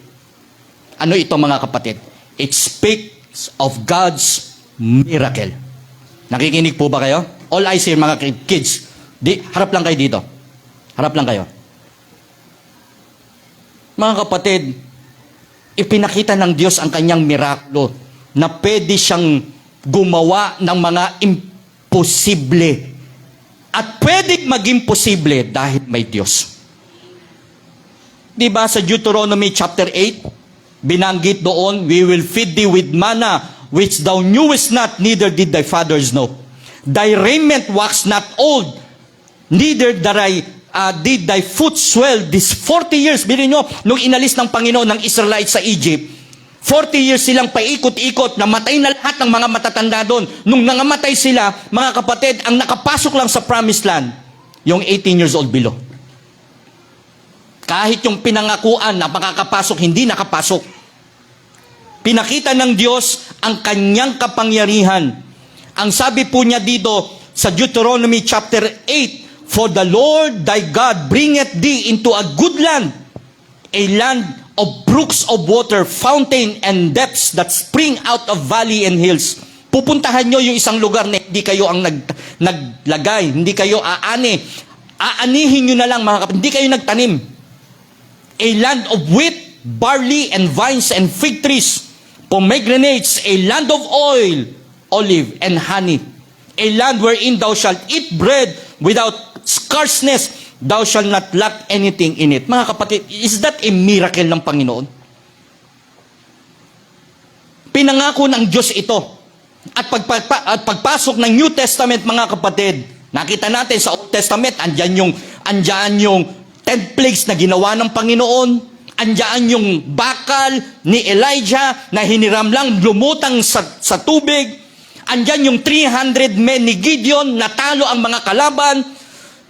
S5: Ano ito, mga kapatid? It speaks of God's miracle. Nakikinig po ba kayo? All eyes here, mga kids. Harap lang kayo dito. Harap lang kayo. Mga kapatid, ipinakita ng Diyos ang kanyang mirakulo na pwede siyang gumawa ng mga imposible. At pwedeng maging posible dahil may Diyos. Diba sa Deuteronomy chapter 8, binanggit doon, we will feed thee with manna, which thou knewest not, neither did thy fathers know. Thy raiment wax not old, neither did thy foot swell these 40 years. Bilhin nyo, nung inalis ng Panginoon ng Israelites sa Egypt, 40 years silang paikot-ikot, namatay na lahat ng mga matatanda doon. Nung nangamatay sila, mga kapatid, ang nakapasok lang sa promised land, yung 18 years old below. Kahit yung pinangakuan na makakapasok, hindi nakapasok. Pinakita ng Diyos ang kanyang kapangyarihan. Ang sabi po niya dito sa Deuteronomy chapter 8, for the Lord thy God bringeth thee into a good land, a land of brooks of water, fountain and depths that spring out of valley and hills. Pupuntahan nyo yung isang lugar na hindi kayo ang naglagay, hindi kayo aani. Aanihin nyo na lang, mga kapatid, hindi kayo nagtanim. A land of wheat, barley, and vines and fig trees, pomegranates, a land of oil, olive, and honey, a land wherein thou shalt eat bread without scarceness, thou shalt not lack anything in it. Mga kapatid, is that a miracle ng Panginoon? Pinangako ng Diyos ito. At pagpasok ng New Testament, mga kapatid, nakita natin sa Old Testament, andyan yung 10 plagues na ginawa ng Panginoon. Andyan yung bakal ni Elijah na hiniram lang, lumutang sa tubig. Andyan yung 300 men ni Gideon, natalo ang mga kalaban.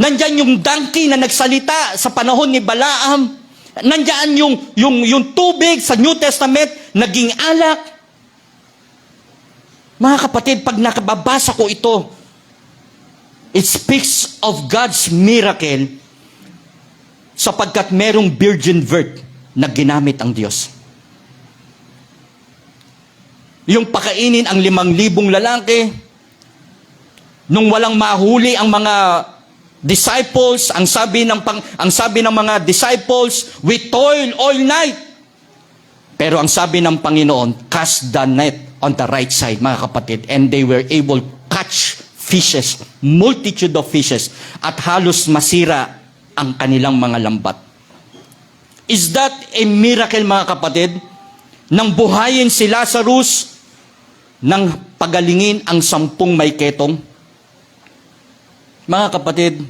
S5: Nandyan yung donkey na nagsalita sa panahon ni Balaam. Nandyan yung tubig sa New Testament, naging alak. Mga kapatid, pag nakababasa ko ito, it speaks of God's miracle sapagkat merong virgin birth na ginamit ang Diyos. Yung pakainin ang 5,000 lalaki, nung walang mahuli ang mga disciples, ang sabi ng mga disciples, we toil all night. Pero ang sabi ng Panginoon, cast the net on the right side, mga kapatid, and they were able to catch fishes, multitude of fishes, at halos masira ang kanilang mga lambat. Is that a miracle, mga kapatid? Nang buhayin si Lazarus, nang pagalingin ang 10 may ketong. Mga kapatid,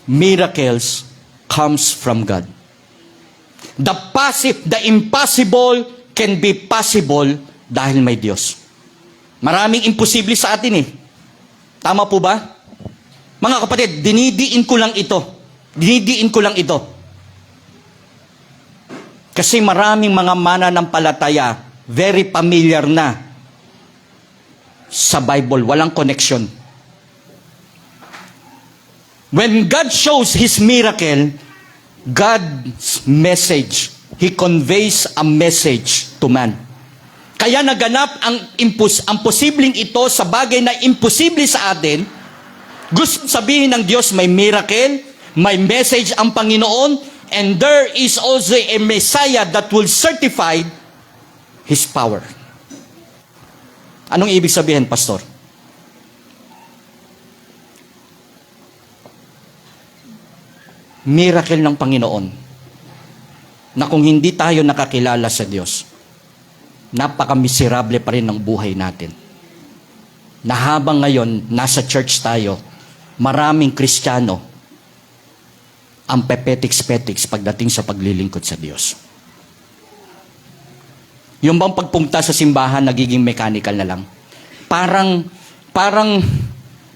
S5: miracles comes from God. The impossible can be possible dahil may Diyos. Maraming imposible sa atin eh. Tama po ba? Mga kapatid, dinidiin ko lang ito. Kasi maraming mga mananampalataya, very familiar na sa Bible, walang connection. When God shows His miracle, God's message, He conveys a message to man. Kaya naganap ang posibleng ito sa bagay na imposible sa atin. Gusto sabihin ng Diyos may miracle, may message ang Panginoon, and there is also a Messiah that will certify His power. Anong ibig sabihin, Pastor? Miracle ng Panginoon na kung hindi tayo nakakilala sa Diyos, napaka-miserable pa rin ng buhay natin. Na habang ngayon, nasa church tayo, maraming Kristiyano ang pepetiks-petiks pagdating sa paglilingkod sa Diyos. Yung bang pagpunta sa simbahan, nagiging mechanical na lang. Parang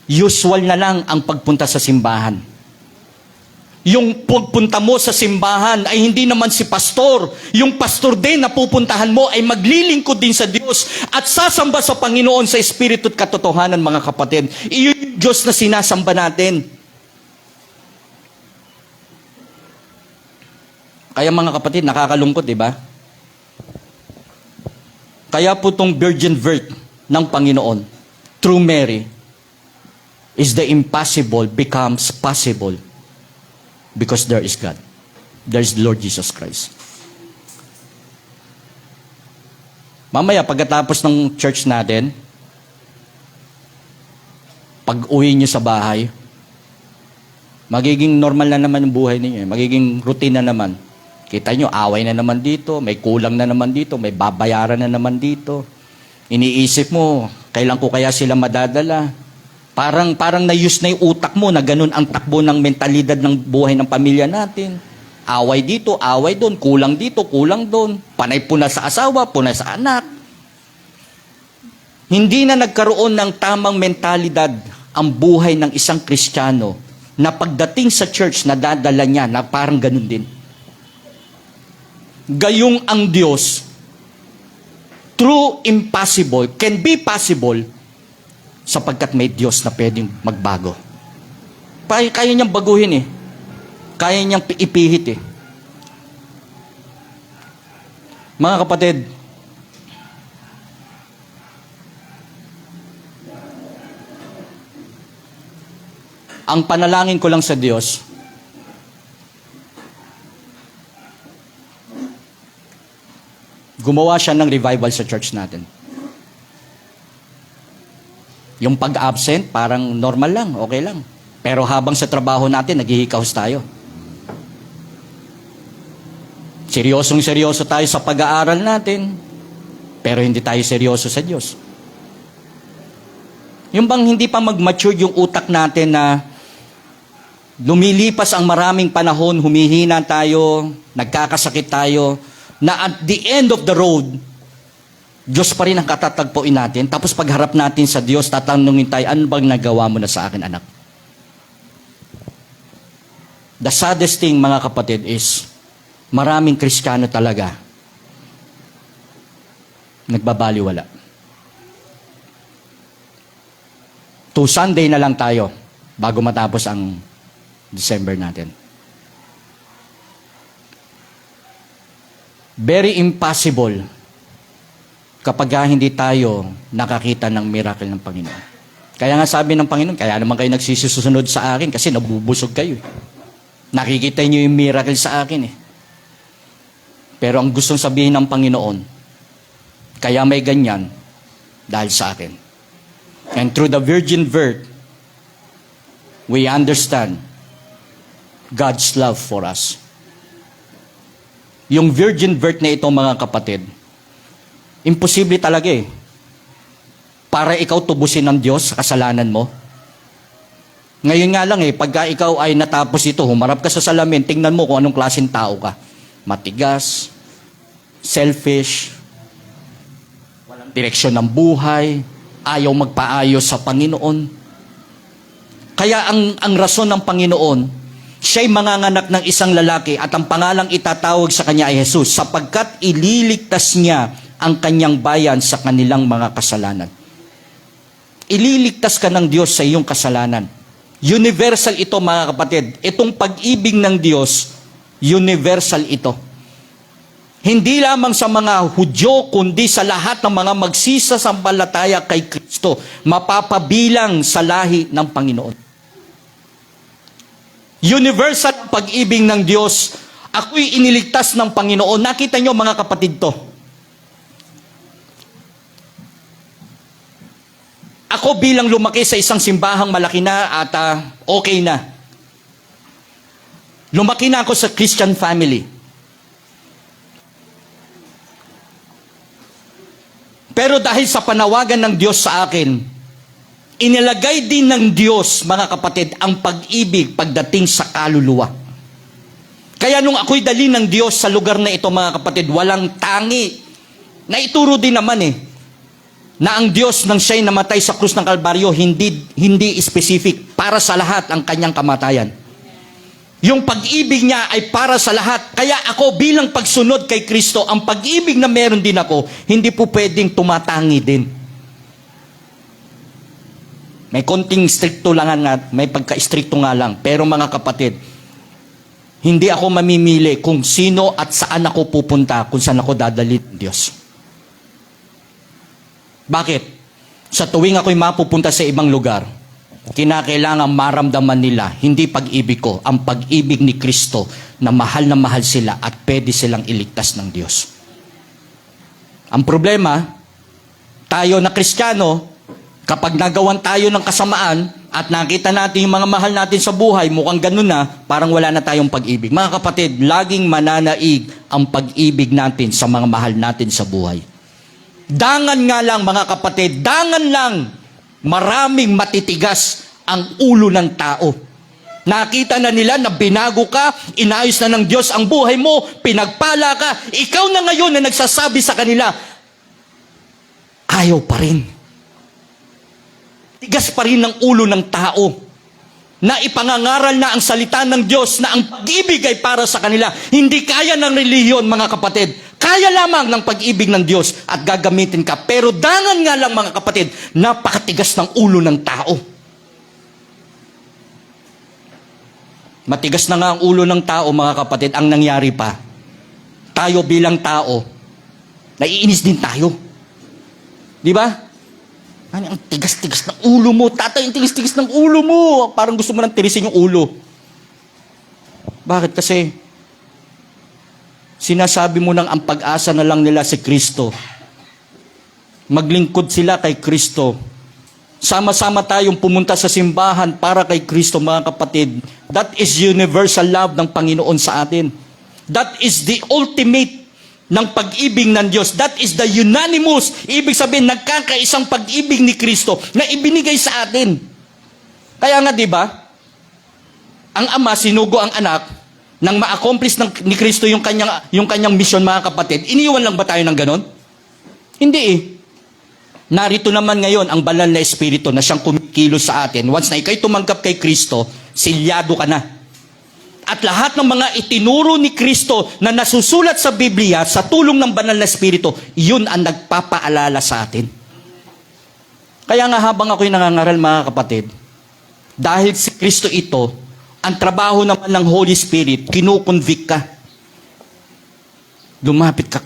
S5: usual na lang ang pagpunta sa simbahan. Yung pagpunta mo sa simbahan ay hindi naman si pastor. Yung pastor din na pupuntahan mo ay maglilingkod din sa Diyos at sasamba sa Panginoon sa Espiritu at katotohanan, mga kapatid. Iyon yung Diyos na sinasamba natin. Kaya mga kapatid, nakakalungkot, di ba? Kaya po itong virgin birth ng Panginoon through Mary is the impossible becomes possible. Because there is God. There is Lord Jesus Christ. Mamaya, pagkatapos ng church natin, pag uwi nyo sa bahay, magiging normal na naman yung buhay ninyo. Magiging routine na naman. Kita nyo, away na naman dito, may kulang na naman dito, may babayaran na naman dito. Iniisip mo, kailan ko kaya sila madadala? Parang na-use na yung utak mo na ganun ang takbo ng mentalidad ng buhay ng pamilya natin. Away dito, away doon, kulang dito, kulang doon. Panay puna sa asawa, puna sa anak. Hindi na nagkaroon ng tamang mentalidad ang buhay ng isang Kristiyano na pagdating sa church, nadadala niya na parang ganun din. Gayong ang Diyos, true impossible, can be possible, sapagkat may Diyos na pwedeng magbago. Kaya niyang baguhin eh. Kaya niyang ipihit eh. Mga kapatid, ang panalangin ko lang sa Diyos, gumawa siya ng revival sa church natin. Yung pag-absent, parang normal lang, okay lang. Pero habang sa trabaho natin, naghihikahos tayo. Seryosong-seryoso tayo sa pag-aaral natin, pero hindi tayo seryoso sa Diyos. Yung bang hindi pa mag-mature yung utak natin na lumilipas ang maraming panahon, humihina tayo, nagkakasakit tayo, na at the end of the road, Diyos pa rin ang katatagpuin natin. Tapos pagharap natin sa Diyos, tatanungin tayo, ano bang nagawa mo na sa akin, anak? The saddest thing, mga kapatid, is maraming Kristiyano talaga nagbabaliwala. To Sunday na lang tayo bago matapos ang December natin. Very impossible kapag hindi tayo nakakita ng miracle ng Panginoon. Kaya nga sabi ng Panginoon, kaya naman kayo nagsisusunod sa akin kasi nabubusog kayo. Nakikita niyo yung miracle sa akin eh. Pero ang gustong sabihin ng Panginoon, kaya may ganyan dahil sa akin. And through the virgin birth, we understand God's love for us. Yung virgin birth na ito, mga kapatid, imposible talaga eh. Para ikaw tubusin ng Diyos sa kasalanan mo. Ngayon nga lang eh, pagka ikaw ay natapos ito, humarap ka sa salamin, tingnan mo kung anong klaseng tao ka. Matigas, selfish, walang direksyon ng buhay, ayaw magpaayos sa Panginoon. Kaya ang rason ng Panginoon, siya'y manganganak ng isang lalaki at ang pangalang itatawag sa kanya ay Jesus sapagkat ililigtas niya ang kanyang bayan sa kanilang mga kasalanan. Ililigtas ka ng Diyos sa iyong kasalanan. Universal ito, mga kapatid. Itong pag-ibig ng Diyos, universal ito. Hindi lamang sa mga Hudyo, kundi sa lahat ng mga magsisasambalataya kay Kristo, mapapabilang sa lahi ng Panginoon. Universal pag-ibig ng Diyos. Ako'y iniligtas ng Panginoon. Nakita nyo, mga kapatid, to. Ako bilang lumaki sa isang simbahang malaki na at okay na. Lumaki na ako sa Christian family. Pero dahil sa panawagan ng Diyos sa akin, inilagay din ng Diyos, mga kapatid, ang pag-ibig pagdating sa kaluluwa. Kaya nung ako'y dali ng Diyos sa lugar na ito, mga kapatid, walang tangi. Naituro din naman na ang Diyos nang siya'y namatay sa krus ng Kalbaryo, hindi specific, para sa lahat ang kanyang kamatayan. Yung pag-ibig niya ay para sa lahat. Kaya ako bilang pagsunod kay Kristo, ang pag-ibig na meron din ako, hindi po pwedeng tumatangi din. May konting stricto lang nga, may pagka-stricto nga lang. Pero mga kapatid, hindi ako mamimili kung sino at saan ako pupunta, kung saan ako dadalhin ng Diyos. Bakit? Sa tuwing ako'y mapupunta sa ibang lugar, kinakailangan maramdaman nila, hindi pag-ibig ko, ang pag-ibig ni Kristo na mahal sila at pwede silang iligtas ng Diyos. Ang problema, tayo na Kristiyano, kapag nagawan tayo ng kasamaan at nakita natin yung mga mahal natin sa buhay, mukhang ganun na, parang wala na tayong pag-ibig. Mga kapatid, laging mananaig ang pag-ibig natin sa mga mahal natin sa buhay. Dangan nga lang, mga kapatid, dangan lang, maraming matitigas ang ulo ng tao. Nakita na nila na binago ka, inayos na ng Diyos ang buhay mo, pinagpala ka, ikaw na ngayon na nagsasabi sa kanila, ayaw pa rin. Tigas pa rin ng ulo ng tao na ipangangaral na ang salita ng Diyos na ang pag-ibig ay para sa kanila. Hindi kaya ng relihiyon, mga kapatid. Kaya lamang ng pag-ibig ng Diyos at gagamitin ka. Pero dangan nga lang, mga kapatid, napakatigas ng ulo ng tao. Matigas na nga ang ulo ng tao, mga kapatid. Ang nangyari pa, tayo bilang tao, naiinis din tayo. Di ba? Ang tigas-tigas ng ulo mo. Tatay, ang tigas-tigas ng ulo mo. Parang gusto mo nang tirisin yung ulo. Bakit? Kasi sinasabi mo nang ang pag-asa na lang nila si Kristo. Maglingkod sila kay Kristo. Sama-sama tayong pumunta sa simbahan para kay Kristo, mga kapatid. That is universal love ng Panginoon sa atin. That is the ultimate ng pag-ibig ng Diyos. That is the unanimous. Ibig sabihin, nagkakaisang pag-ibig ni Kristo na ibinigay sa atin. Kaya nga, di ba, ang Ama sinugo ang anak nang ma-accomplish ni Kristo yung kanyang mission, mga kapatid. Iniwan lang ba tayo ng ganon? Hindi eh. Narito naman ngayon ang banal na Espiritu na siyang kumikilos sa atin. Once na ikay tumanggap kay Kristo, silyado ka na. At lahat ng mga itinuro ni Kristo na nasusulat sa Biblia sa tulong ng banal na Espiritu, yun ang nagpapaalala sa atin. Kaya nga habang ako'y nangangaral mga kapatid, dahil si Kristo ito, ang trabaho naman ng Holy Spirit, kinukonvict ka. Lumapit ka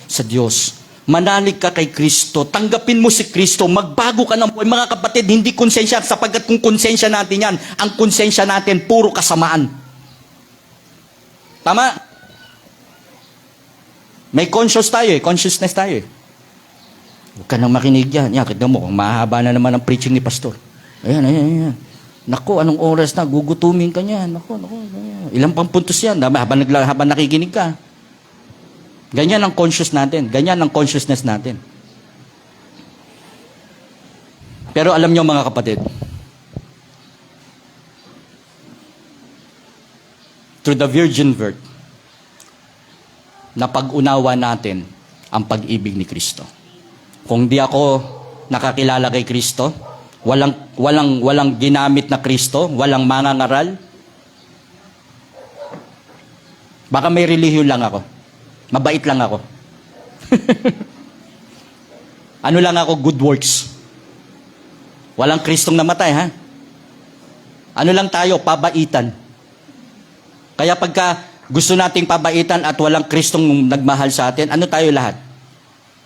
S5: sa Diyos. Manalig ka kay Kristo. Tanggapin mo si Kristo. Magbago ka ng buhay. Mga kapatid, hindi konsensya. Sapagkat kung konsensya natin yan, ang konsensya natin, puro kasamaan. Tama? May consciousness tayo eh. Huwag ka nang makinig yan. Yan, kita mo, kung mahaba na naman ang preaching ni pastor. Ayan. Naku, anong oras na? Gugutumin ka niyan. Naku. Ilang pang puntos yan. Habang nakikinig ka. Ganyan ang conscious natin. Ganyan ang consciousness natin. Pero alam niyo mga kapatid, through the virgin birth, napag-unawa natin ang pag-ibig ni Kristo. Kung di ako nakakilala kay Kristo, walang ginamit na Kristo, walang mangangaral, baka may relihiyon lang ako. Mabait lang ako. Ano lang ako, good works. Walang Kristong namatay, ha? Ano lang tayo, pabaitan. Kaya pagka gusto nating pabaitan at walang Kristong nagmahal sa atin, ano tayo lahat?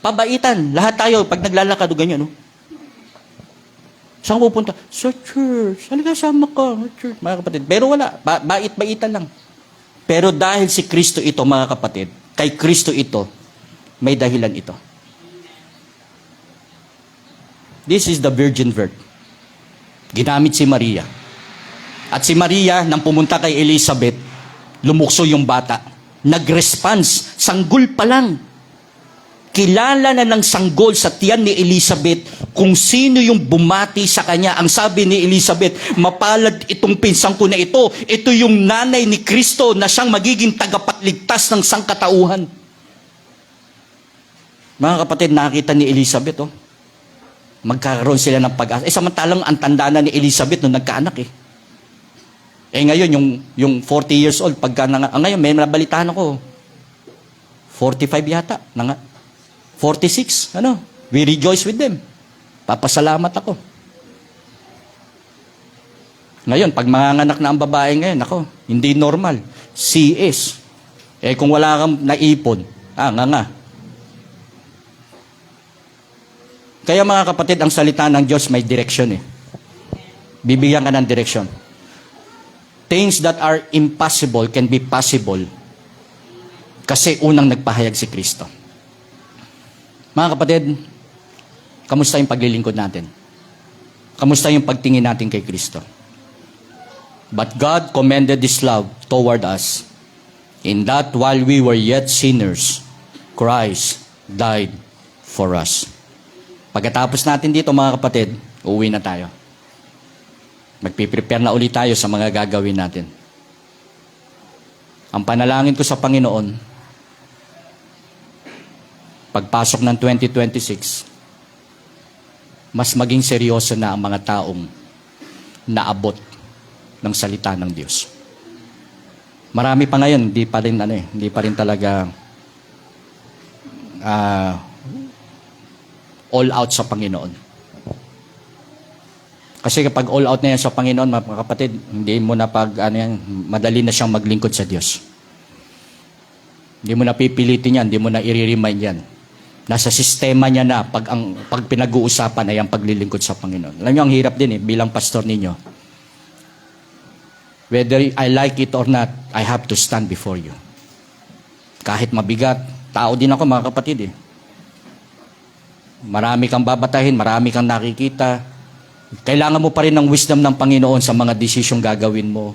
S5: Pabaitan. Lahat tayo, pag naglalakad, ganyan, no? Saan pupunta? Sa church. Halika, sama ka. Church. Mga kapatid. Pero wala. Bait-baitan lang. Pero dahil si Kristo ito, mga kapatid, kay Kristo ito, may dahilan ito. This is the virgin birth. Ginamit si Maria. At si Maria, nang pumunta kay Elizabeth, lumukso yung bata. Nag-response, sanggol pa lang. Kilala na ng sanggol sa tiyan ni Elizabeth kung sino yung bumati sa kanya. Ang sabi ni Elizabeth, mapalad itong pinsang ko na ito. Ito yung nanay ni Kristo na siyang magiging tagapagligtas ng sangkatauhan. Mga kapatid, nakita ni Elizabeth, magkakaroon sila ng pag-asa. Samantalang ang tanda na ni Elizabeth nung nagkaanak eh. Ngayon, yung 40 years old, ngayon, may nabalitaan ako, 45 yata, 46, we rejoice with them. Papasalamat ako. Ngayon, pag manganganak na ang babae ngayon, hindi normal. CS. Kung wala kang naipon, nga. Kaya mga kapatid, ang salita ng Diyos may direksyon eh. Bibigyan ka ng direksyon. Things that are impossible can be possible kasi unang nagpahayag si Kristo. Mga kapatid, kamusta yung paglilingkod natin? Kamusta yung pagtingin natin kay Kristo? But God commended His love toward us in that while we were yet sinners, Christ died for us. Pagkatapos natin dito mga kapatid, uuwi na tayo. Magpiprepare na ulit tayo sa mga gagawin natin. Ang panalangin ko sa Panginoon, pagpasok ng 2026, mas maging seryoso na ang mga taong naabot ng salita ng Diyos. Marami pa ngayon, hindi pa rin talaga all out sa Panginoon. Kasi kapag all out na yan sa Panginoon, mga kapatid, hindi mo na madali na siyang maglingkod sa Diyos. Hindi mo na pipilitin yan, hindi mo na i-remind yan. Nasa sistema niya na pag pinag-uusapan ay ang paglilingkod sa Panginoon. Alam niyo, ang hirap din bilang pastor ninyo. Whether I like it or not, I have to stand before you. Kahit mabigat, tao din ako mga kapatid Marami kang babatahin, marami kang nakikita. Kailangan mo pa rin ng wisdom ng Panginoon sa mga desisyong gagawin mo.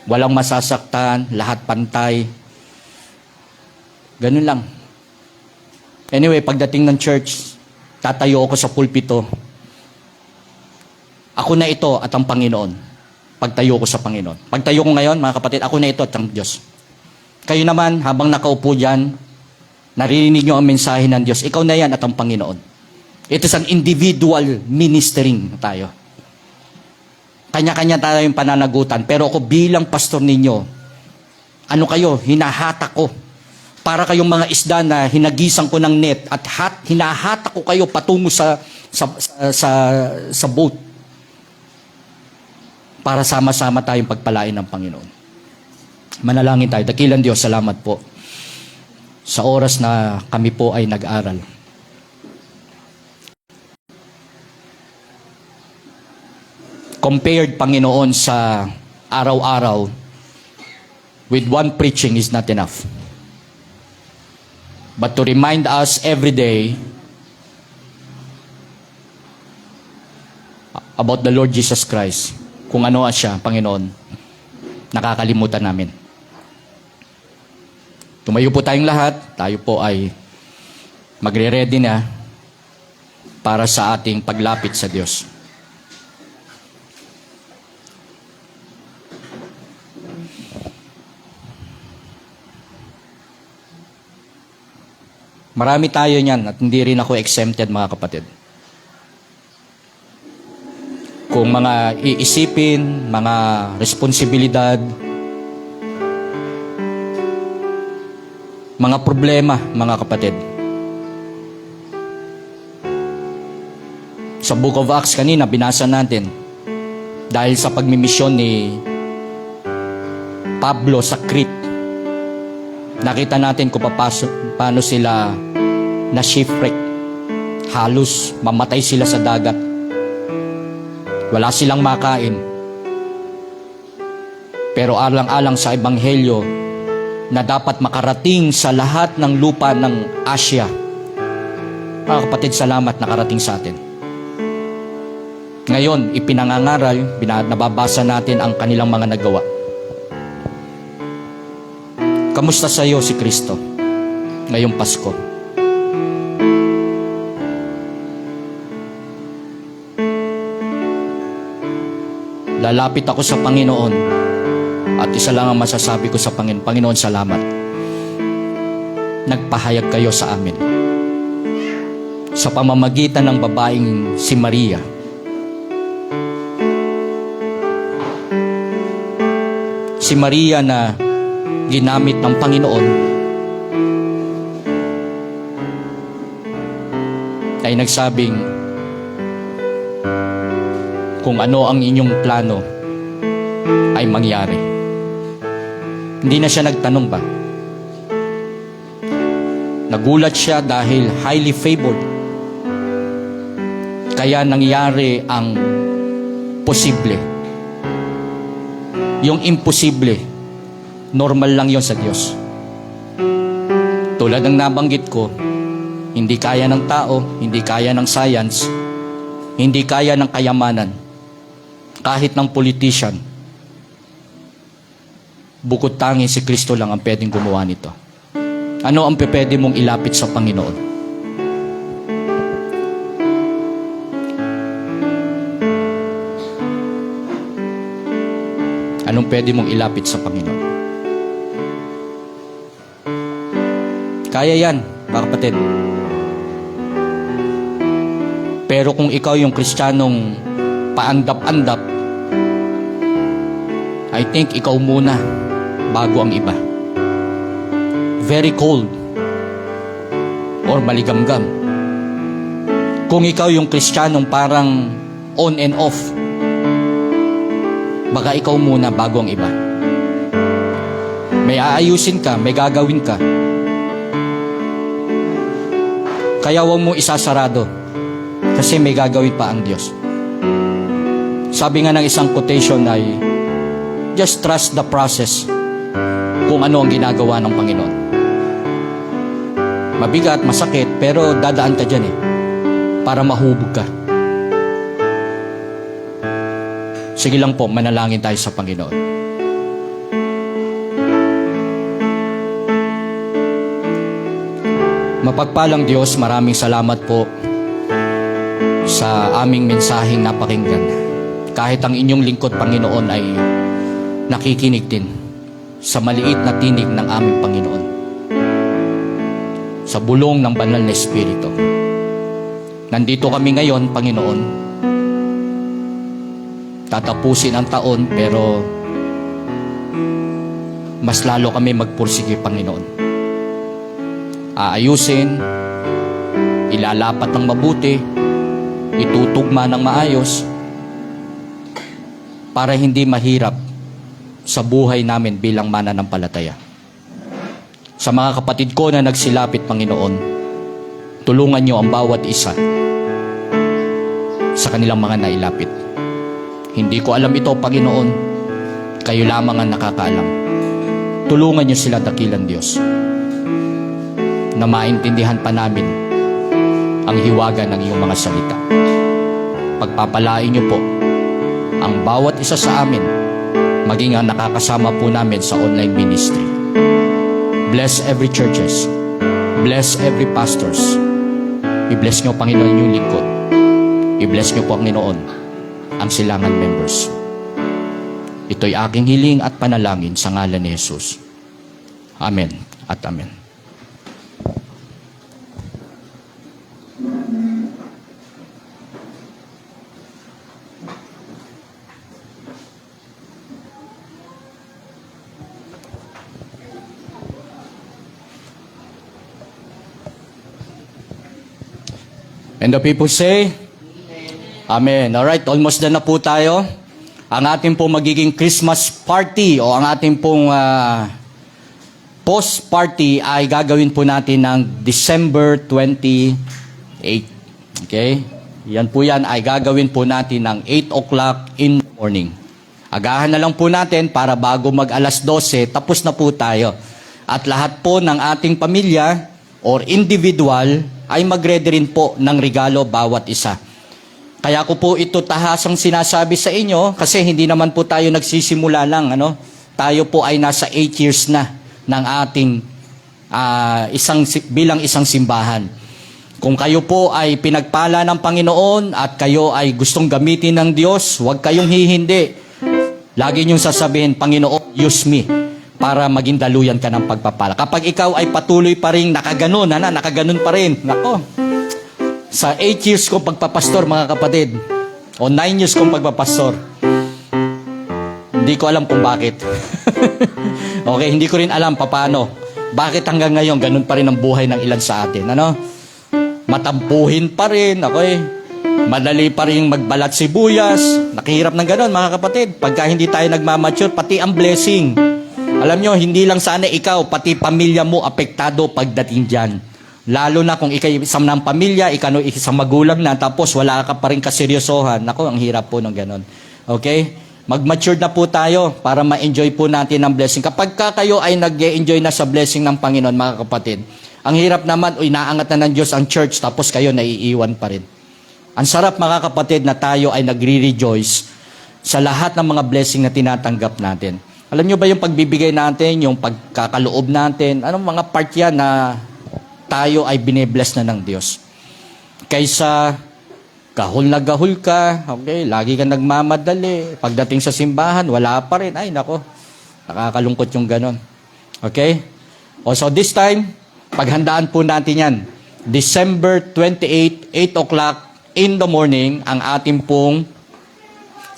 S5: Walang masasaktan, lahat pantay. Ganun lang. Anyway, pagdating ng church, tatayo ako sa pulpito. Ako na ito at ang Panginoon. Pagtayo ko sa Panginoon. Pagtayo ko ngayon, mga kapatid, ako na ito at ang Diyos. Kayo naman, habang nakaupo dyan, Naririnig nyo ang mensahe ng Diyos. Ikaw na yan at ang Panginoon. It is an individual ministering tayo. Kanya-kanya tayo yung pananagutan. Pero ako bilang pastor ninyo, ano kayo? Hinahatak ko. Para kayong mga isda na hinagisan ko ng net at hinahatak ko kayo patungo sa boat. Para sama-sama tayong pagpalain ng Panginoon. Manalangin tayo. Dakilang Diyos, salamat po sa oras na kami po ay nag-aral. Compared, Panginoon, sa araw-araw, with one preaching is not enough. But to remind us every day about the Lord Jesus Christ, kung ano siya, Panginoon, nakakalimutan namin. Tumayo po tayong lahat, tayo po ay magre-ready na para sa ating paglapit sa Diyos. Marami tayo niyan at hindi rin ako exempted, mga kapatid. Kung mga iisipin, mga responsibilidad, mga problema, mga kapatid. Sa Book of Acts kanina, binasa natin, dahil sa pagmimisyon ni Pablo sa Crete, nakita natin kung paano sila na shipwreck. Halos mamatay sila sa dagat. Wala silang makain. Pero alang-alang sa Ebanghelyo, na dapat makarating sa lahat ng lupa ng Asia. Mga kapatid, salamat nakarating sa atin. Ngayon, ipinangangaral, nababasa natin ang kanilang mga nagawa. Kamusta sa iyo si Kristo ngayong Pasko? Lalapit ako sa Panginoon at isa lang ang masasabi ko sa Panginoon. Panginoon, salamat. Nagpahayag kayo sa amin. Sa pamamagitan ng babaeng si Maria. Si Maria na ginamit ng Panginoon ay nagsabing, kung ano ang inyong plano ay mangyari. Hindi na siya nagtanong ba? Nagulat siya dahil highly favored. Kaya nangyari ang posible. Yung imposible, normal lang yon sa Diyos. Tulad ng nabanggit ko, hindi kaya ng tao, hindi kaya ng science, hindi kaya ng kayamanan, kahit ng politician. Bukod tangi si Kristo lang ang pwedeng gumawa nito. Ano ang pwede mong ilapit sa Panginoon? Anong pwede mong ilapit sa Panginoon? Kaya yan, mga kapatid. Pero kung ikaw yung Kristiyanong paandap-andap, I think ikaw muna bago ang iba. Very cold or maligamgam. Kung ikaw yung Kristiyanong parang on and off, baka ikaw muna bago ang iba. May aayusin ka, may gagawin ka. Kaya huwag mo isasarado kasi may gagawin pa ang Diyos. Sabi nga ng isang quotation ay, just trust the process kung ano ang ginagawa ng Panginoon. Mabigat, masakit, pero dadaan ka dyan para mahubog ka. Sige lang po, manalangin tayo sa Panginoon. Mapagpalang Diyos, maraming salamat po sa aming mensaheng napakinggan. Kahit ang inyong lingkod, Panginoon, ay nakikinig din sa maliit na tinig ng aming Panginoon. sa bulong ng banal na Espiritu. Nandito kami ngayon, Panginoon. Tatapusin ang taon, pero mas lalo kami magpursige, Panginoon. Aayusin, ilalapat ng mabuti, itutugma ng maayos, para hindi mahirap sa buhay namin bilang mananampalataya. Sa mga kapatid ko na nagsilapit, Panginoon, tulungan niyo ang bawat isa sa kanilang mga nailapit. Hindi ko alam ito, Panginoon. Kayo lamang ang nakakaalam. Tulungan niyo sila, dakilang Diyos, na maintindihan pa namin ang hiwaga ng iyong mga salita. Pagpapalain niyo po ang bawat isa sa amin, maging ang nakakasama po namin sa online ministry. Bless every churches. Bless every pastors. I-bless niyo, Panginoon, yung lingkod. I-bless niyo po, Panginoon, ang silangan members. Ito'y aking hiling at panalangin sa ngalan ni Jesus. Amen at amen. And the people say, Amen. Alright, almost done na po tayo. Ang ating pong magiging Christmas party o ang ating pong post party ay gagawin po natin ng December 28. Okay? Yan po yan ay gagawin po natin ng 8 o'clock in the morning. Agahan na lang po natin para bago mag alas 12, tapos na po tayo. At lahat po ng ating pamilya or individual ay mag-ready rin po ng regalo bawat isa. Kaya ko po ito tahasang sinasabi sa inyo kasi hindi naman po tayo nagsisimula lang. Tayo po ay nasa 8 years na ng ating bilang isang simbahan. Kung kayo po ay pinagpala ng Panginoon at kayo ay gustong gamitin ng Diyos, huwag kayong hihindi. Lagi niyong sasabihin, Panginoon, use me para maging daluyan ka ng pagpapala. Kapag ikaw ay patuloy pa rin nakaganon pa rin. Nako, sa 8 years kong pagpapastor, mga kapatid, o 9 years kong pagpapastor, hindi ko alam kung bakit. Okay, hindi ko rin alam paano. Bakit hanggang ngayon, ganun pa rin ang buhay ng ilan sa atin. Matampuhin pa rin, okay? Madali pa rin magbalat sibuyas. Nakihirap ng ganun, mga kapatid. Pagka hindi tayo nagmamature, pati ang blessing. Alam nyo, hindi lang sana ikaw, pati pamilya mo apektado pagdating dyan. Lalo na kung ikaw isang ng pamilya, ikaw isang magulang na, tapos wala ka pa rin kaseryosohan. Ako, ang hirap po ng ganun. Okay? Mag-mature na po tayo para ma-enjoy po natin ang blessing. Kapag kayo ay nag-enjoy na sa blessing ng Panginoon, mga kapatid, ang hirap naman, naangat na ng Diyos ang church, tapos kayo naiiwan pa rin. Ang sarap, mga kapatid, na tayo ay nagre-rejoice sa lahat ng mga blessing na tinatanggap natin. Alam nyo ba yung pagbibigay natin, yung pagkakaloob natin, anong mga part yan na tayo ay binibless na ng Diyos? Kaysa gahol na gahol ka, okay, lagi ka nagmamadali, pagdating sa simbahan, wala pa rin. Ay, nako, nakakalungkot yung ganon. Okay? So this time, paghandaan po natin yan. December 28, 8 o'clock in the morning, ang ating pong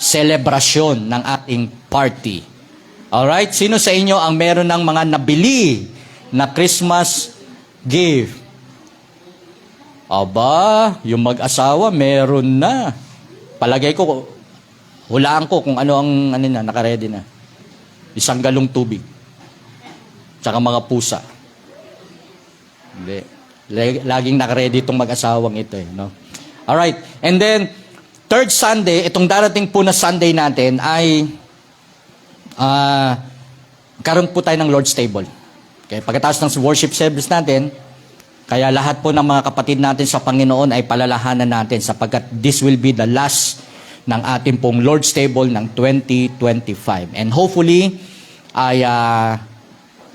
S5: selebrasyon ng ating party. Alright? Sino sa inyo ang meron ng mga nabili na Christmas gift? Aba, yung mag-asawa, meron na. Palagay ko, hulaan ko kung ano ang nakaredy na. 1 galong tubig. Tsaka mga pusa. Hindi. Laging nakaredy itong mag-asawang ito. Alright. And then, third Sunday, itong darating po na Sunday natin ay karoon po tayo ng Lord's Table. Okay, pagkatapos ng worship service natin, kaya lahat po ng mga kapatid natin sa Panginoon ay palalahanan natin sapagkat this will be the last ng ating pong Lord's Table ng 2025. And hopefully, ay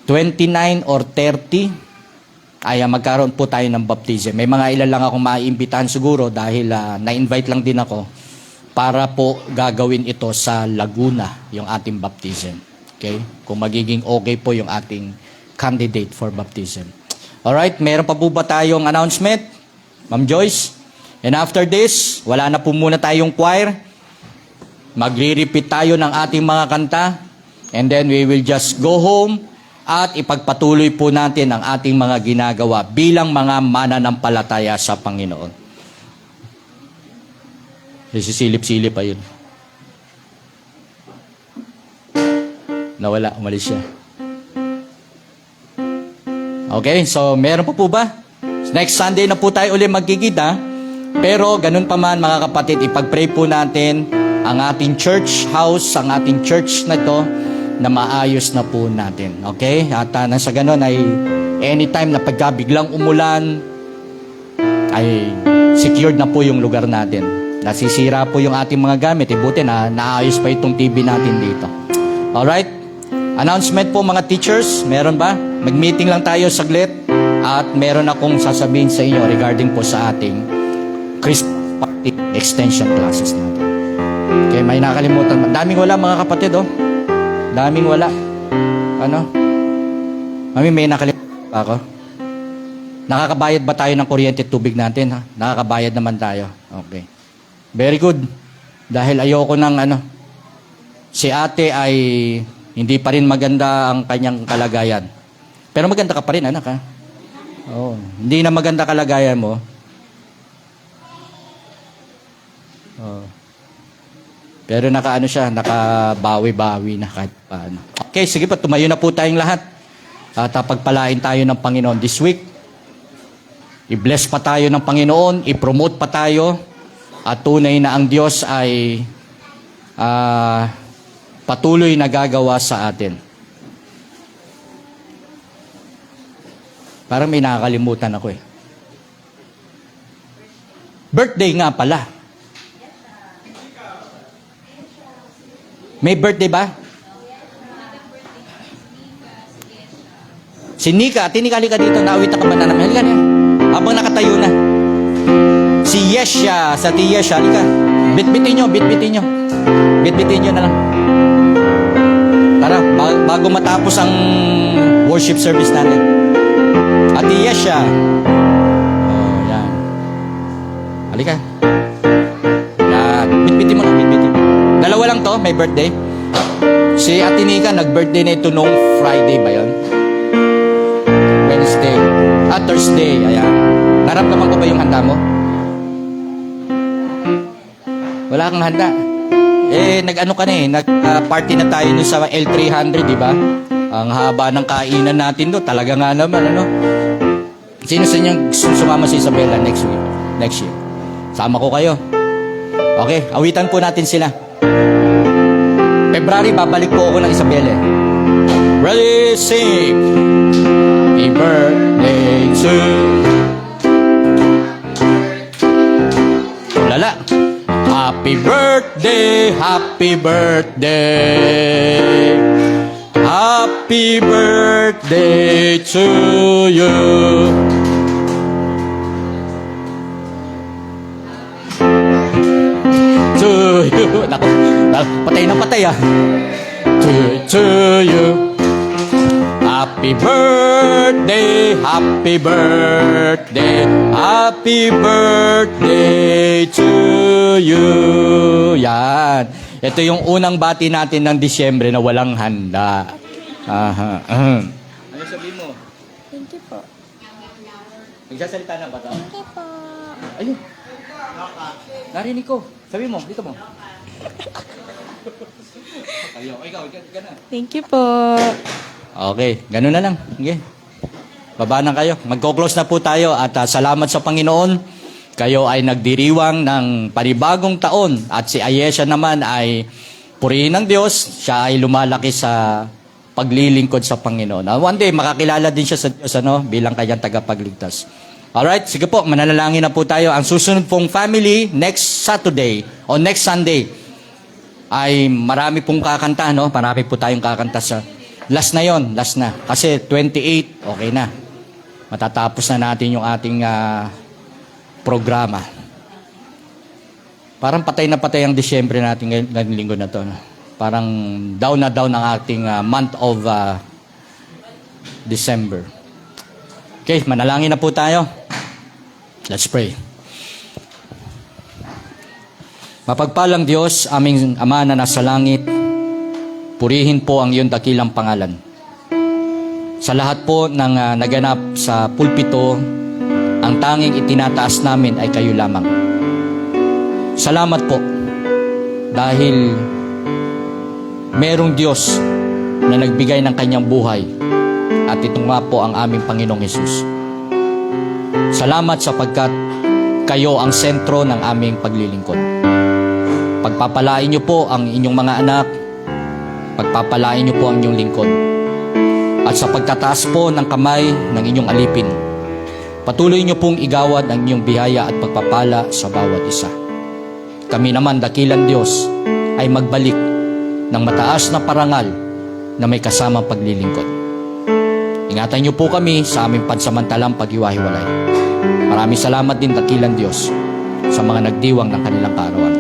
S5: 29 or 30 ay magkaroon po tayo ng baptism. May mga ilan lang akong maiimbitahan siguro dahil na-invite lang din ako para po gagawin ito sa Laguna, yung ating baptism. Okay? Kung magiging okay po yung ating candidate for baptism. Alright, meron pa po ba tayong announcement? Ma'am Joyce? And after this, wala na po muna tayong choir. Magre-repeat tayo ng ating mga kanta. And then we will just go home at ipagpatuloy po natin ang ating mga ginagawa bilang mga mananampalataya sa Panginoon. Sisilip-silip pa yun. Nawala, umalis siya. Okay, so meron pa po ba? Next Sunday na po tayo ulit magkikita. Pero ganun pa man mga kapatid, ipag-pray po natin ang ating church house, ang ating church na ito, na maayos na po natin. Okay? At nasa ganun ay anytime na pagkabiglang umulan, ay secured na po yung lugar natin. Nasisira po yung ating mga gamit. Buti na naayos pa itong TV natin dito. Alright? Announcement po mga teachers, meron ba? Mag-meeting lang tayo saglit at meron akong sasabihin sa inyo regarding po sa ating Christmas party extension classes natin. Okay, may nakalimutan. Daming wala mga kapatid, oh. Daming wala. Ano? Mami, may nakalimutan pa ako. Nakakabayad ba tayo ng kuryente at tubig natin? Ha? Nakakabayad naman tayo. Okay. Very good. Dahil ayoko ng si ate ay hindi pa rin maganda ang kanyang kalagayan. Pero maganda ka pa rin, anak, ha? Oo. Hindi na maganda kalagayan mo. Oo. Pero nakabawi-bawi na kahit paano. Okay, sige pa, tumayo na po tayong lahat. At pagpalain tayo ng Panginoon this week. I-bless pa tayo ng Panginoon, i-promote pa tayo. At tunay na ang Diyos ay patuloy na gagawa sa atin. Parang may nakakalimutan ako eh. Birthday nga pala. May birthday ba? Si Nika, halika dito, naawit ka ba na naman? Halika na. Habang nakatayo na. Si Yesha, sa ti Yesha, halika. Bitbitin nyo. Bitbitin nyo na lang. Tara, bago matapos ang worship service natin. Ati Yesha. Oh, yan. Halika. Yan. Bitbitin mo na, bitbitin. Dalawa lang to, may birthday. Si Ate Nika, nag-birthday na ito nung Friday ba yun? Wednesday. Thursday. Ayan. Naramdaman ko ba yung handa mo? Wala kang handa. Nag-ano ka na nag-party na tayo nun sa L300, di ba? Ang haba ng kainan natin doon. Talaga nga naman, Sino sa inyo sumama si Isabella next year? Sama ko kayo. Okay, awitan po natin sila. February, babalik po ako ng Isabela. Ready, sing! Happy birthday to... Lala! Happy birthday, happy birthday. Happy birthday to you. To you. Naku, patay na patay ah. To you. Happy birthday, happy birthday, happy birthday to you. Yan. Ito yung unang bati natin ng Disyembre na walang handa. Aha. Ano sabihin mo?
S6: Thank you po.
S5: Nagsasalita na ba ito?
S6: Thank you po.
S5: Ayun. Narinig ko. Sabi mo, dito mo. Ikaw na.
S6: Thank you po.
S5: Okay, ganun na lang. Okay. Baba na kayo. Magko-close na po tayo at salamat sa Panginoon. Kayo ay nagdiriwang ng panibagong taon at si Ayesha naman ay purihin ng Diyos. Siya ay lumalaki sa paglilingkod sa Panginoon. One day, makakilala din siya sa Diyos bilang kanyang tagapagligtas. Alright, sige po, mananalangin na po tayo. Ang susunod pong family, next Saturday o next Sunday, ay marami pong kakanta, Marami po tayong kakanta sa... Last na yon, last na. Kasi 28, okay na. Matatapos na natin yung ating programa. Parang patay na patay ang Disyembre natin ngayong linggo na to. Parang down na down ang ating month of December. Okay, manalangin na po tayo. Let's pray. Mapagpalang Diyos, aming Ama na nasa langit, purihin po ang iyong dakilang pangalan. Sa lahat po ng naganap sa pulpito, ang tanging itinataas namin ay kayo lamang. Salamat po dahil merong Diyos na nagbigay ng kanyang buhay at ito nga po ang aming Panginoong Hesus. Salamat sapagkat kayo ang sentro ng aming paglilingkod. Pagpapalain niyo po ang inyong mga anak, pagpapalain niyo po ang inyong lingkod. At sa pagtataas po ng kamay ng inyong alipin, patuloy niyo pong igawad ang inyong biyaya at pagpapala sa bawat isa. Kami naman, dakilang Diyos, ay magbalik ng mataas na parangal na may kasamang paglilingkod. Ingatan niyo po kami sa aming pansamantalang paghiwa-hiwalay. Maraming salamat din, dakilang Diyos, sa mga nagdiwang ng kanilang kaarawan.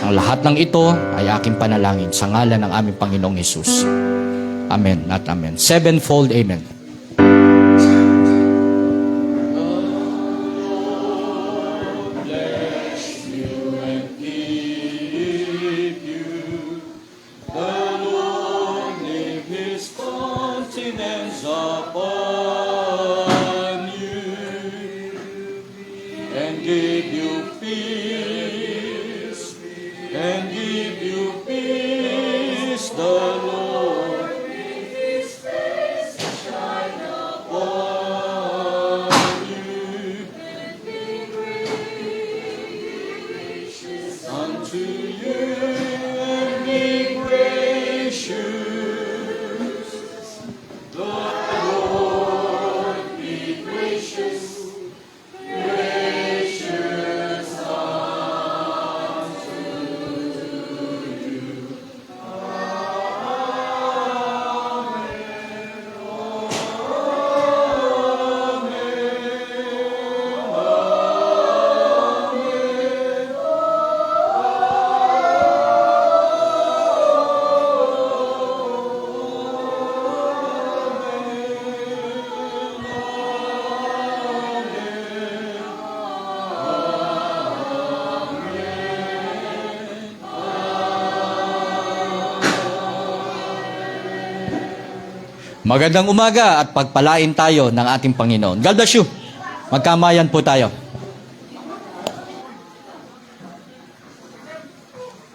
S5: Ang lahat ng ito ay aking panalangin sa ngalan ng aming Panginoong Hesus. Amen at amen. Sevenfold amen. Magandang umaga at pagpalain tayo ng ating Panginoon. God bless you. Magkamayan po tayo.